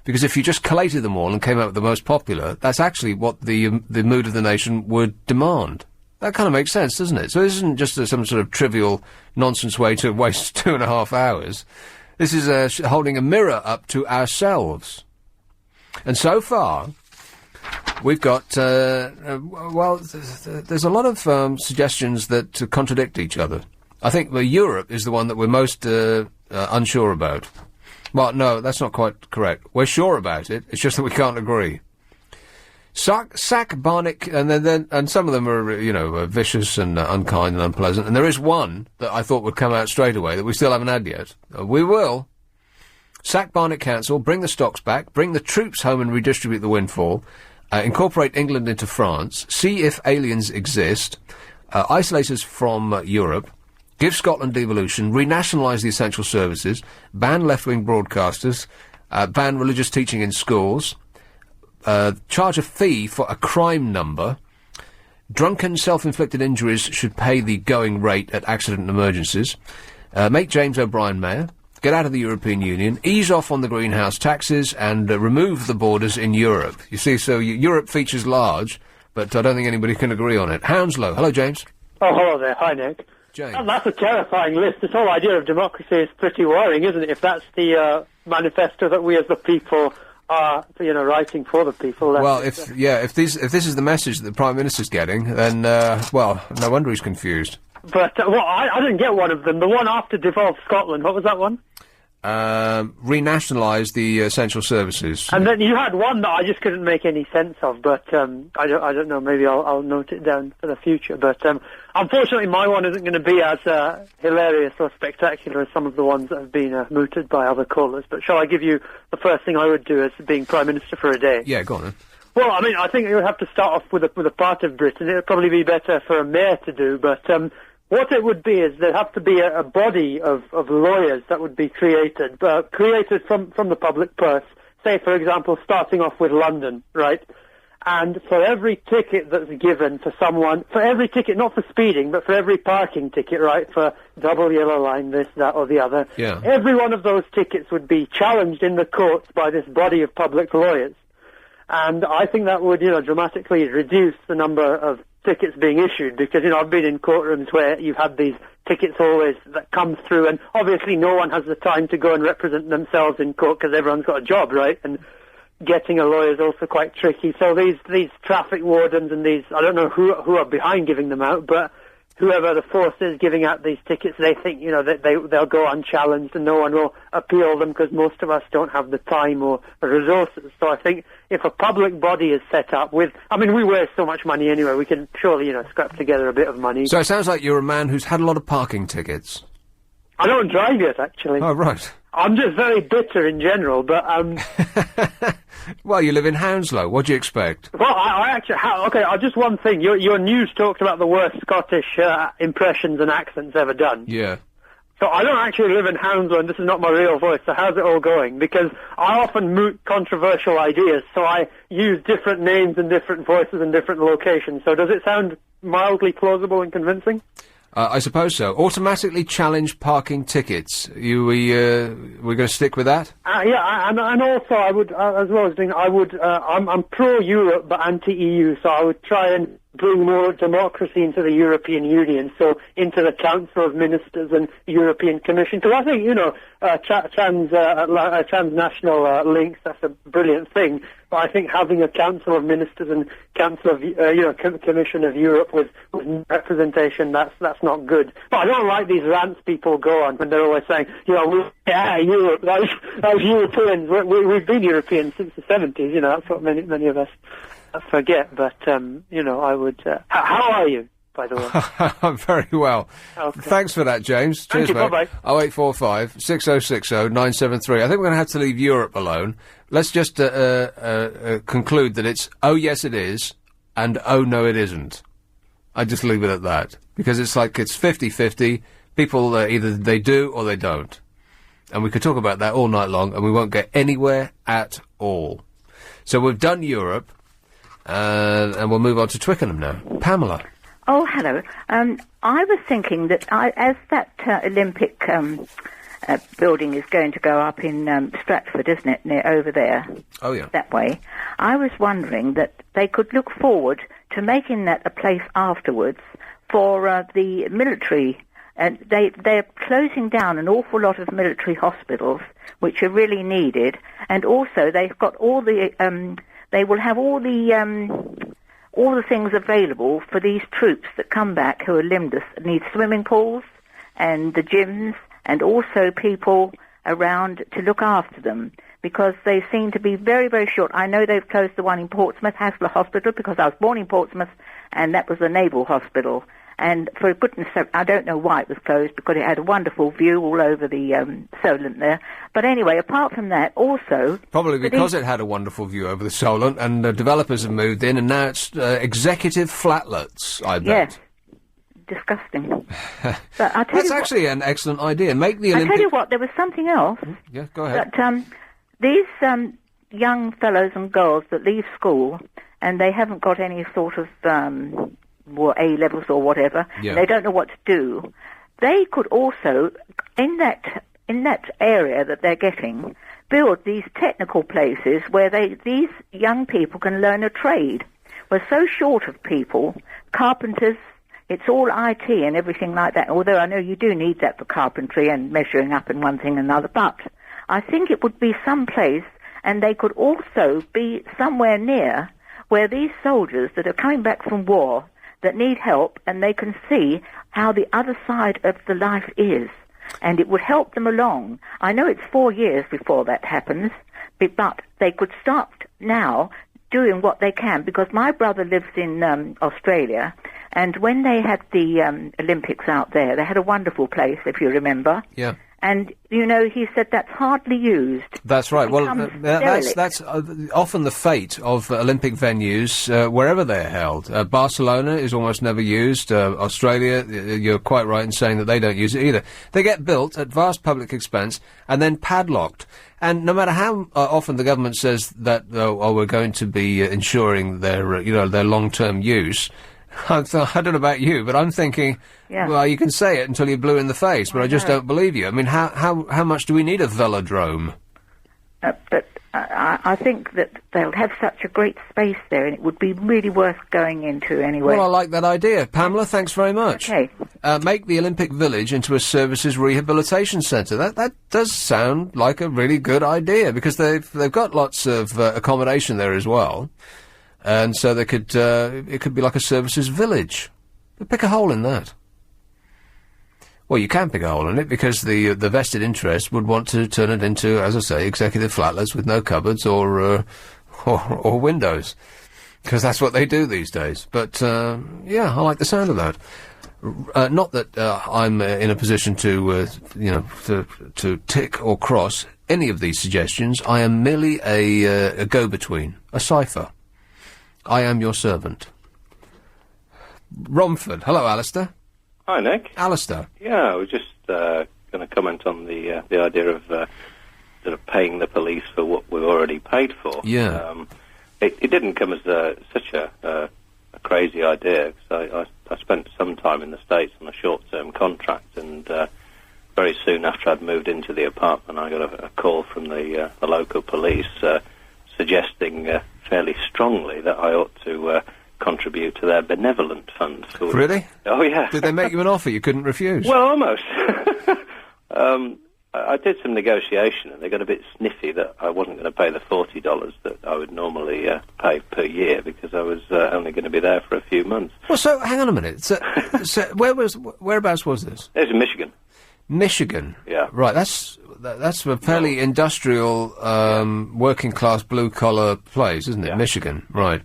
Because if you just collated them all and came out with the most popular, that's actually what the mood of the nation would demand. That kind of makes sense, doesn't it? So this isn't just some sort of trivial nonsense way to waste 2.5 hours. This is holding a mirror up to ourselves. And so far, we've got, there's a lot of suggestions that contradict each other. I think Europe is the one that we're most unsure about. Well, no, that's not quite correct. We're sure about it. It's just that we can't agree. Sack Barnick, and some of them are, vicious and unkind and unpleasant. And there is one that I thought would come out straight away that we still haven't had yet. We will. Sack Barnick Council, bring the stocks back, bring the troops home and redistribute the windfall, incorporate England into France, see if aliens exist, isolate us from Europe, give Scotland devolution, renationalise the essential services, ban left-wing broadcasters, ban religious teaching in schools, charge a fee for a crime number, drunken self-inflicted injuries should pay the going rate at accident and emergencies, make James O'Brien mayor, get out of the European Union, ease off on the greenhouse taxes, and remove the borders in Europe. You see, so Europe features large, but I don't think anybody can agree on it. Hounslow. Hello, James. Oh, hello there. Hi, Nick. James. And that's a terrifying list. This whole idea of democracy is pretty worrying, isn't it? If that's the manifesto that we as the people are, writing for the people. Well, if this is the message that the Prime Minister's getting, then, no wonder he's confused. But, I didn't get one of them. The one after devolve Scotland, what was that one? Renationalise the essential services. And then you had one that I just couldn't make any sense of, but I don't know, maybe I'll note it down for the future. But unfortunately my one isn't going to be as hilarious or spectacular as some of the ones that have been mooted by other callers. But shall I give you the first thing I would do as being Prime Minister for a day? Yeah, go on then. Well, I mean, I think it would have to start off with a part of Britain. It would probably be better for a mayor to do, but what it would be is there'd have to be a body of lawyers that would be created from the public purse. Say, for example, starting off with London, right? And for every ticket that's given for someone, for every ticket, not for speeding, but for every parking ticket, right, for double yellow line, this, that, or the other, every one of those tickets would be challenged in the courts by this body of public lawyers. And I think that would, dramatically reduce the number of tickets being issued, because, I've been in courtrooms where you've had these tickets always that come through, and obviously no one has the time to go and represent themselves in court because everyone's got a job, right? And getting a lawyer is also quite tricky. So these traffic wardens and these, I don't know who are behind giving them out, but whoever the force is giving out these tickets, they think, that they'll go unchallenged and no one will appeal them because most of us don't have the time or the resources. So I think if a public body is set up with, we waste so much money anyway, we can surely, scrap together a bit of money. So it sounds like you're a man who's had a lot of parking tickets. I don't drive yet, actually. Oh, right. I'm just very bitter in general, but, Well, you live in Hounslow. What do you expect? Well, I actually... just one thing. Your news talked about the worst Scottish impressions and accents ever done. Yeah. So I don't actually live in Hounslow, and this is not my real voice, so how's it all going? Because I often moot controversial ideas, so I use different names and different voices in different locations. So does it sound mildly plausible and convincing? I suppose so. Automatically challenge parking tickets. We're going to stick with that? And also I would, as well as doing, I'm pro-Europe but anti-EU, so I would try and bring more democracy into the European Union, so into the Council of Ministers and European Commission. Because I think, transnational links, that's a brilliant thing. But I think having a Council of Ministers and Council of, Commission of Europe with representation, that's not good. But I don't like these rants people go on when they're always saying, Europe, those Europeans, we've been Europeans since the 70s, that's what many of us forget. But, I would, how are you, by the way? I'm very well. Okay. Thanks for that, James. Thank Cheers, you, mate. bye-bye. 0845 6060 973. I think we're going to have to leave Europe alone. Let's just conclude that it's, oh yes it is, and oh no it isn't. I just leave it at that. Because it's like it's 50-50. People, either they do or they don't. And we could talk about that all night long, and we won't get anywhere at all. So we've done Europe, and we'll move on to Twickenham now. Pamela. Oh, hello. I was thinking that as that Olympic building is going to go up in Stratford, isn't it, near over there? Oh, yeah. That way. I was wondering that they could look forward to making that a place afterwards for the military. And they're closing down an awful lot of military hospitals, which are really needed. And also they've got all the, they will have all the things available for these troops that come back who are limbless, need swimming pools and the gyms, and also people around to look after them, because they seem to be very, very short. I know they've closed the one in Portsmouth, Hasler Hospital, because I was born in Portsmouth, and that was the naval hospital. And for goodness sake, I don't know why it was closed, because it had a wonderful view all over the Solent there. But anyway, apart from that, also... Probably because it had a wonderful view over the Solent, and developers have moved in, and now it's executive flatlets, I bet. Yes. Disgusting. But I'll tell That's you actually an excellent idea. Make the Olympic... I tell you what, there was something else. Yeah, go ahead. That these young fellows and girls that leave school, and they haven't got any sort of A-levels or whatever, Yeah. they don't know what to do, they could also, in that area that they're getting, build these technical places where these young people can learn a trade. We're so short of people, carpenters. It's all IT and everything like that, although I know you do need that for carpentry and measuring up and one thing and another, but I think it would be some place, and they could also be somewhere near where these soldiers that are coming back from war that need help, and they can see how the other side of the life is, and it would help them along. I know it's 4 years before that happens, but they could start now doing what they can, because my brother lives in Australia, and when they had the Olympics out there, they had a wonderful place, if you remember. Yeah. And, you know, he said that's hardly used. That's right. Well, derelict. that's often the fate of Olympic venues wherever they're held. Barcelona is almost never used. Australia, you're quite right in saying that they don't use it either. They get built at vast public expense and then padlocked. And no matter how often the government says that, we're going to be ensuring their long-term use, I don't know about you, but I'm thinking, well, you can say it until you're blue in the face, but I just don't believe you. I mean, how much do we need a velodrome? But I think that they'll have such a great space there, and it would be really worth going into anyway. Well, I like that idea. Pamela, thanks very much. Okay. Make the Olympic Village into a services rehabilitation centre. That does sound like a really good idea, because they've got lots of accommodation there as well. And so they could, it could be like a services village. Pick a hole in that. Well, you can pick a hole in it, because the vested interest would want to turn it into, as I say, executive flatlets with no cupboards or windows. Because that's what they do these days. But, yeah, I like the sound of that. Not that I'm in a position to tick or cross any of these suggestions. I am merely a go-between, a cipher. I am your servant. Romford. Hello, Alistair. Hi, Nick. Alistair. Yeah, I was just going to comment on the idea of sort of paying the police for what we've already paid for. Yeah. It didn't come as such a crazy idea, because I spent some time in the States on a short-term contract, and very soon after I'd moved into the apartment, I got a call from the local police suggesting fairly strongly that I ought to contribute to their benevolent fund. Really? Oh, yeah. Did they make you an offer you couldn't refuse? Well, almost. I did some negotiation, and they got a bit sniffy that I wasn't going to pay the $40 that I would normally pay per year, because I was only going to be there for a few months. Well, so, hang on a minute. So whereabouts was this? It was in Michigan. Michigan? Yeah. Right, that's a fairly industrial, working-class, blue-collar place, isn't it? Yeah. Michigan, right.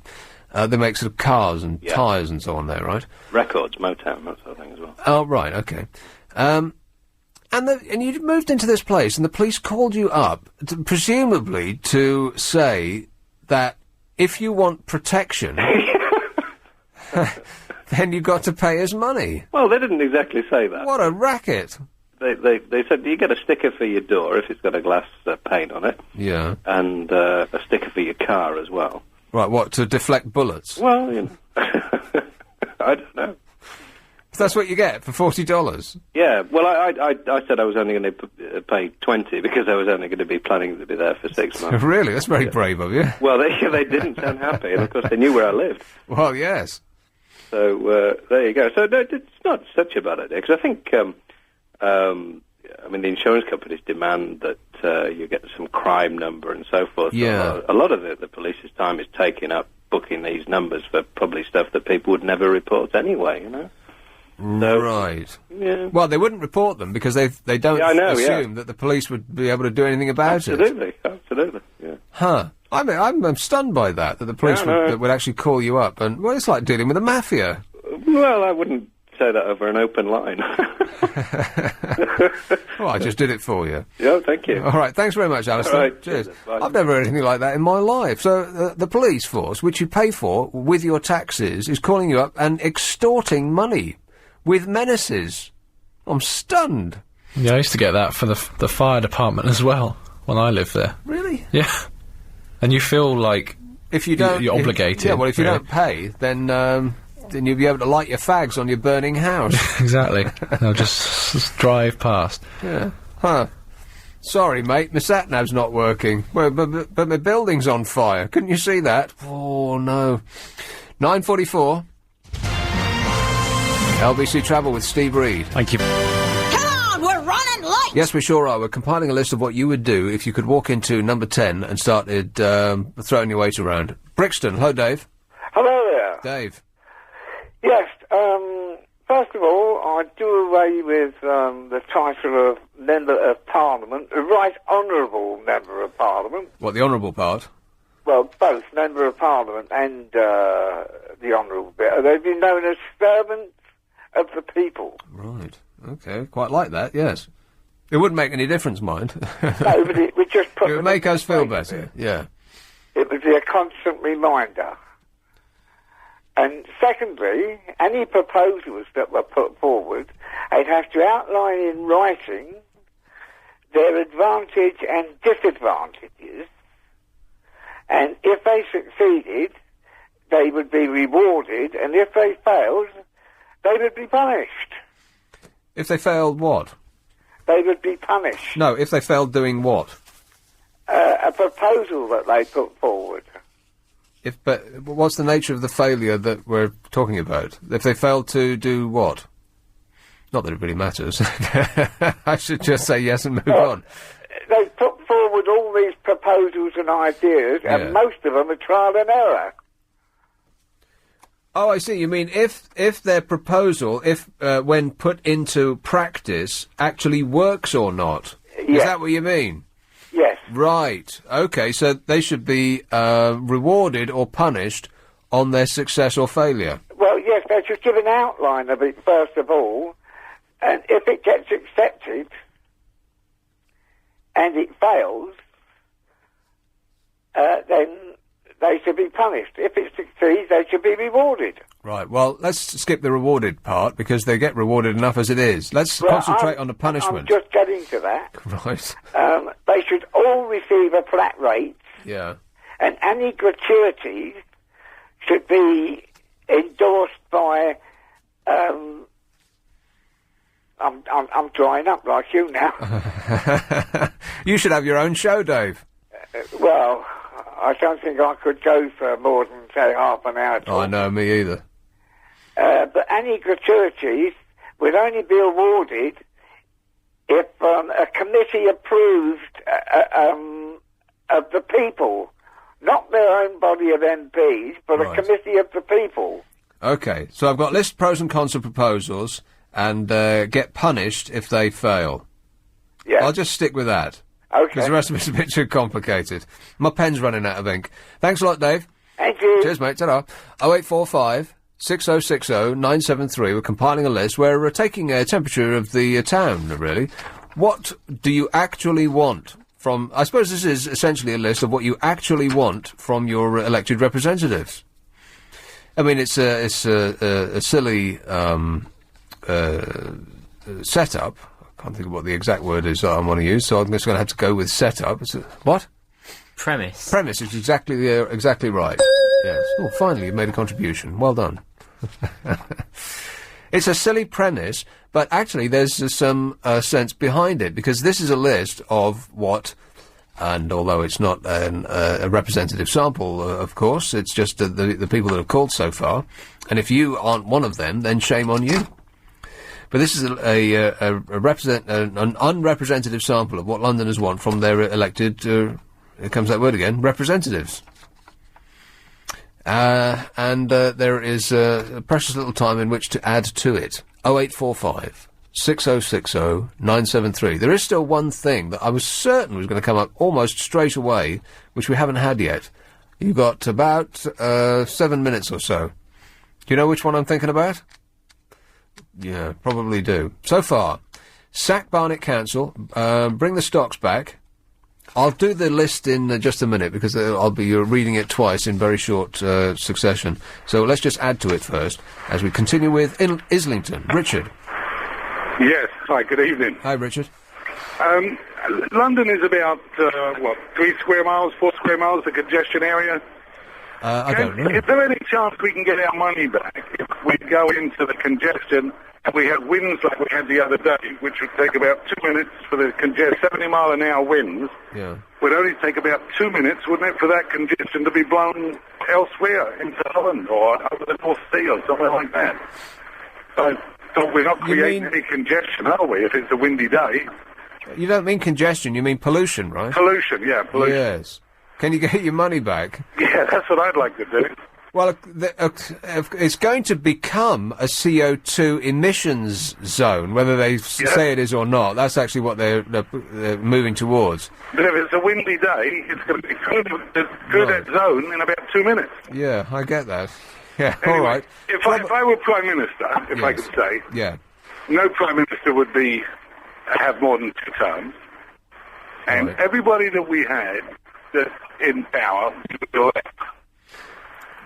They make sort of cars and tyres and so on there, right? Records, Motown, that sort of thing as well. Oh, right, okay. And you moved into this place, and the police called you up, presumably to say that if you want protection, then you've got to pay us money. Well, they didn't exactly say that. What a racket. they said you get a sticker for your door if it's got a glass pane on it. Yeah. And a sticker for your car as well. Right, what, to deflect bullets? Well, you know. I don't know. That's what you get for $40? Yeah, well, I said I was only going to pay 20 because I was only going to be planning to be there for 6 months. Really? That's very brave of you. Well, they didn't sound happy, and of course they knew where I lived. Well, yes. So, there you go. So, no, it's not such a bad idea, because I think, I mean, the insurance companies demand that you get some crime number and so forth. Yeah. So a lot of the police's time is taken up booking these numbers for probably stuff that people would never report anyway, you know? So, right. Yeah. Well, they wouldn't report them because they don't assume that the police would be able to do anything about it. Absolutely, yeah. Huh. I mean, I'm stunned by that the police would actually call you up and, well, it's like dealing with the mafia. Well, I wouldn't say that over an open line. Well, I just did it for you. Yeah, thank you. All right, thanks very much, Alistair. All right, cheers. Bye. I've never heard anything like that in my life. So, the police force, which you pay for with your taxes, is calling you up and extorting money with menaces. I'm stunned. Yeah, I used to get that for the fire department as well when I lived there. Really? Yeah. And you feel like if you don't, you're obligated. Yeah, well, if you really. don't pay, then you'll be able to light your fags on your burning house. Exactly. They'll just drive past. Yeah. Huh. Sorry, mate, my sat-nav's not working. Well, but my building's on fire. Couldn't you see that? Oh, no. 9:44. LBC Travel with Steve Reed. Thank you. Come on, we're running late! Yes, we sure are. We're compiling a list of what you would do if you could walk into number 10 and started throwing your weight around. Brixton. Hello, Dave. Hello there. Dave. Yes, first of all, I do away with the title of Member of Parliament, a Right Honourable Member of Parliament. What, the honourable part? Well, both Member of Parliament and the Honourable bit. They've been known as servants of the people. Right. Okay. Quite like that, yes. It wouldn't make any difference, mind. No, but it would just put it would make us feel better, yeah. It would be a constant reminder. And secondly, any proposals that were put forward, they'd have to outline in writing their advantage and disadvantages, and if they succeeded, they would be rewarded, and if they failed, they would be punished. If they failed what? They would be punished. No, if they failed doing what? A proposal that they put forward. But what's the nature of the failure that we're talking about? If they failed to do what? Not that it really matters. I should just say yes and move on. They put forward all these proposals and ideas, and most of them are trial and error. Oh, I see. You mean if their proposal, when put into practice, actually works or not? Yes. Is that what you mean? Yes. Right. Okay, so they should be rewarded or punished on their success or failure. Well, yes, they should give an outline of it first of all, and if it gets accepted and it fails, then they should be punished. If it succeeds, they should be rewarded. Right, well, let's skip the rewarded part, because they get rewarded enough as it is. Let's concentrate on the punishment. I'm just getting to that. Right. They should all receive a flat rate. Yeah. And any gratuities should be endorsed by... I'm drying up like you now. You should have your own show, Dave. Well, I don't think I could go for more than, say, half an hour. Oh, no, me either. But any gratuities would only be awarded if a committee approved of the people, not their own body of MPs, but Right. a committee of the people. Okay, so I've got list pros and cons of proposals, and get punished if they fail. Yeah. I'll just stick with that. Okay. Because the rest of it's a bit too complicated. My pen's running out of ink. Thanks a lot, Dave. Thank you. Cheers, mate. Ta-da. 0845 6060 973. We're compiling a list. We're taking a temperature of the town, really. What do you actually want from... I suppose this is essentially a list of what you actually want from your elected representatives. I mean, it's a silly... setup. I can't think of what the exact word is that I want to use, so I'm just going to have to go with setup. What? Premise. Premise is exactly right. Yes. Oh, finally, you've made a contribution. Well done. It's a silly premise, but actually there's some sense behind it, because this is a list of what, and although it's not a representative sample, of course, it's just the people that have called so far, and if you aren't one of them, then shame on you. But this is an unrepresentative sample of what Londoners want from their elected, here comes that word again, representatives. And there is a precious little time in which to add to it. 0845 6060 973. There is still one thing that I was certain was going to come up almost straight away, which we haven't had yet. You've got about 7 minutes or so. Do you know which one I'm thinking about? Yeah, probably do. So far, sack Barnet Council, bring the stocks back. I'll do the list in just a minute, because I'll be reading it twice in very short succession. So let's just add to it first, as we continue with Islington. Richard. Yes. Hi, good evening. Hi, Richard. London is about, 3 square miles, 4 square miles, the congestion area? I don't know. Is there any chance we can get our money back if we go into the congestion and we have winds like we had the other day, which would take about 2 minutes for the 70-mile-an-hour winds? Yeah. Would only take about 2 minutes, wouldn't it, for that congestion to be blown elsewhere, into Holland or over the North Sea or somewhere like that? So we're not creating any congestion, are we, if it's a windy day? You don't mean congestion, you mean pollution, right? Pollution, yeah, pollution. Yes. Can you get your money back? Yeah, that's what I'd like to do. Well, it's going to become a CO2 emissions zone, whether they say it is or not. That's actually what they're moving towards. But if it's a windy day, it's going to be through that zone in about 2 minutes. Yeah, I get that. Yeah, anyway, all right. If I were Prime Minister, if I could say, no Prime Minister would have more than 2 terms, and everybody that we had that's in power would elect.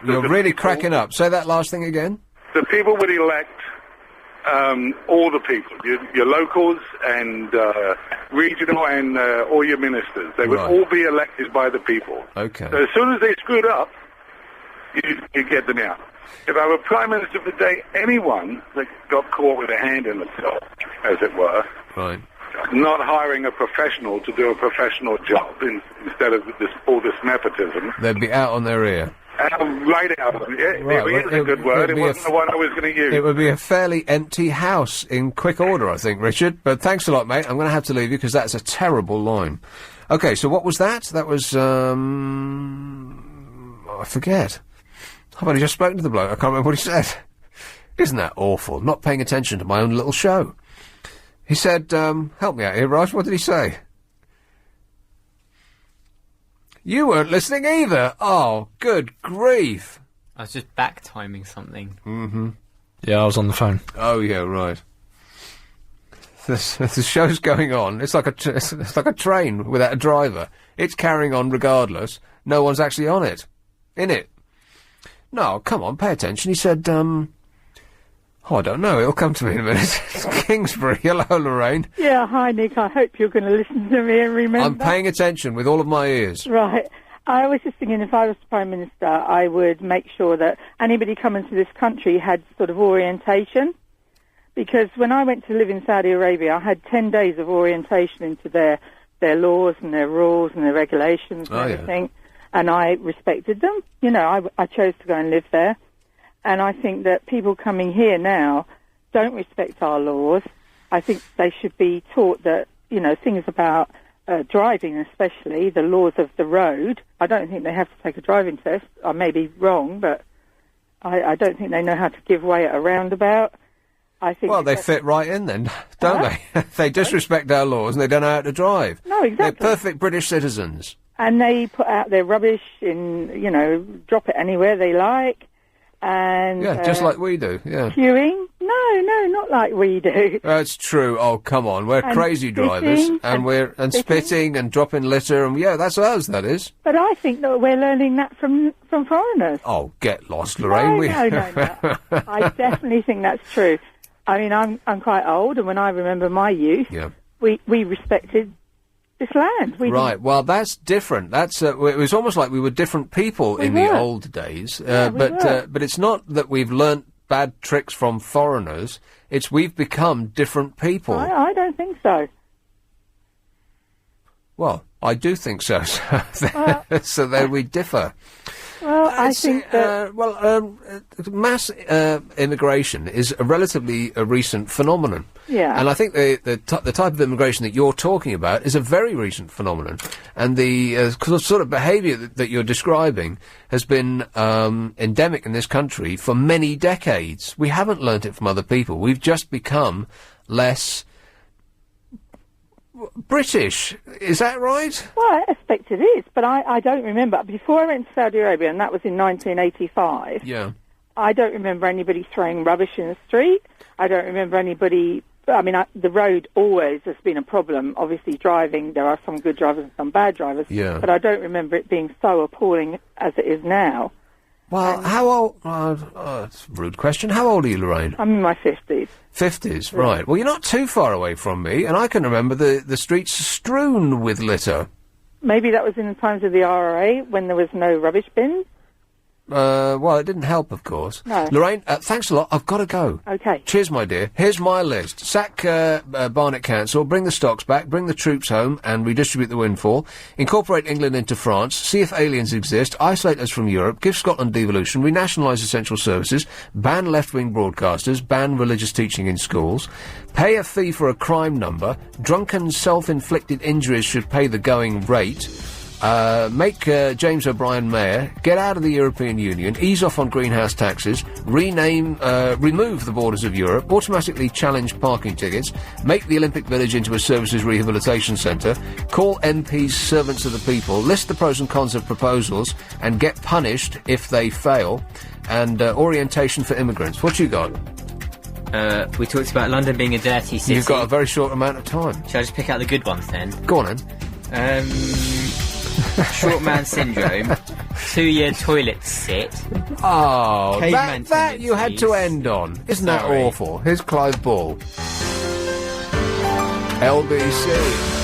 You're really cracking up. Say that last thing again. The people would elect all the people, your locals and regional and all your ministers. They would all be elected by the people. Okay. So as soon as they screwed up, you get them out. If I were Prime Minister for the day, anyone that got caught with a hand in the till, as it were, not hiring a professional to do a professional job instead of all this nepotism, they'd be out on their ear. Right out. There is a good word. It wasn't the one I was going to use. It would be a fairly empty house in quick order, I think, Richard. But thanks a lot, mate. I'm going to have to leave you because that's a terrible line. Okay, so what was that? That was, I forget. I've only just spoken to the bloke. I can't remember what he said. Isn't that awful? Not paying attention to my own little show. He said, help me out here, Raj. What did he say? You weren't listening either. Oh, good grief. I was just back-timing something. Mm-hmm. Yeah, I was on the phone. Oh, yeah, right. The show's going on. It's like a train without a driver. It's carrying on regardless. No one's actually on it. In it. No, come on, pay attention. He said, I don't know. It'll come to me in a minute. It's Kingsbury. Hello, Lorraine. Yeah, hi, Nick. I hope you're going to listen to me and remember. I'm paying attention with all of my ears. Right. I was just thinking, if I was Prime Minister, I would make sure that anybody coming to this country had sort of orientation. Because when I went to live in Saudi Arabia, I had 10 days of orientation into their laws and their rules and their regulations and everything. Yeah. And I respected them. You know, I chose to go and live there. And I think that people coming here now don't respect our laws. I think they should be taught that, you know, things about driving, especially the laws of the road. I don't think they have to take a driving test. I may be wrong, but I don't think they know how to give way at a roundabout. I think. Well, they fit right in then, don't they? They disrespect our laws and they don't know how to drive. No, exactly. They're perfect British citizens. And they put out their rubbish in, you know, drop it anywhere they like. And yeah, just like we do, yeah. Queuing? No, not like we do. That's true. Oh, come on. We're crazy drivers. And spitting and dropping litter, and yeah, that's us, that is. But I think that we're learning that from foreigners. Oh, get lost, Lorraine. No. I definitely think that's true. I mean, I'm quite old, and when I remember my youth, we respected this land. Right. Well, that's different. That's it was almost like we were different people in the old days. But it's not that we've learnt bad tricks from foreigners. It's we've become different people. I don't think so. Well, I do think so. So there we differ. Well, I think that... mass immigration is a relatively recent phenomenon. Yeah. And I think the type of immigration that you're talking about is a very recent phenomenon. And the sort of behaviour that you're describing has been endemic in this country for many decades. We haven't learnt it from other people. We've just become less... British, is that right? Well, I expect it is, but I don't remember. Before I went to Saudi Arabia, and that was in 1985, I don't remember anybody throwing rubbish in the street. I don't remember anybody... I mean, the road always has been a problem. Obviously, driving, there are some good drivers and some bad drivers, but I don't remember it being so appalling as it is now. Well, how old... it's a rude question. How old are you, Lorraine? I'm in my 50s. 50s, right. Well, you're not too far away from me, and I can remember the streets strewn with litter. Maybe that was in the times of the RRA, when there was no rubbish bins. Well, it didn't help, of course. No. Lorraine, thanks a lot. I've got to go. Okay. Cheers, my dear. Here's my list. Sack Barnet Council, bring the stocks back, bring the troops home and redistribute the windfall, incorporate England into France, see if aliens exist, isolate us from Europe, give Scotland devolution, renationalise essential services, ban left-wing broadcasters, ban religious teaching in schools, pay a fee for a crime number, drunken self-inflicted injuries should pay the going rate, make James O'Brien mayor, get out of the European Union, ease off on greenhouse taxes, remove the borders of Europe, automatically challenge parking tickets, make the Olympic Village into a services rehabilitation centre, call MPs servants of the people, list the pros and cons of proposals, and get punished if they fail, and orientation for immigrants. What you got? We talked about London being a dirty city. You've got a very short amount of time. Shall I just pick out the good ones then? Go on then. Short man syndrome, 2-year toilet sit. Oh, caveman that you had to end on. Isn't that awful? Here's Clive Ball. LBC.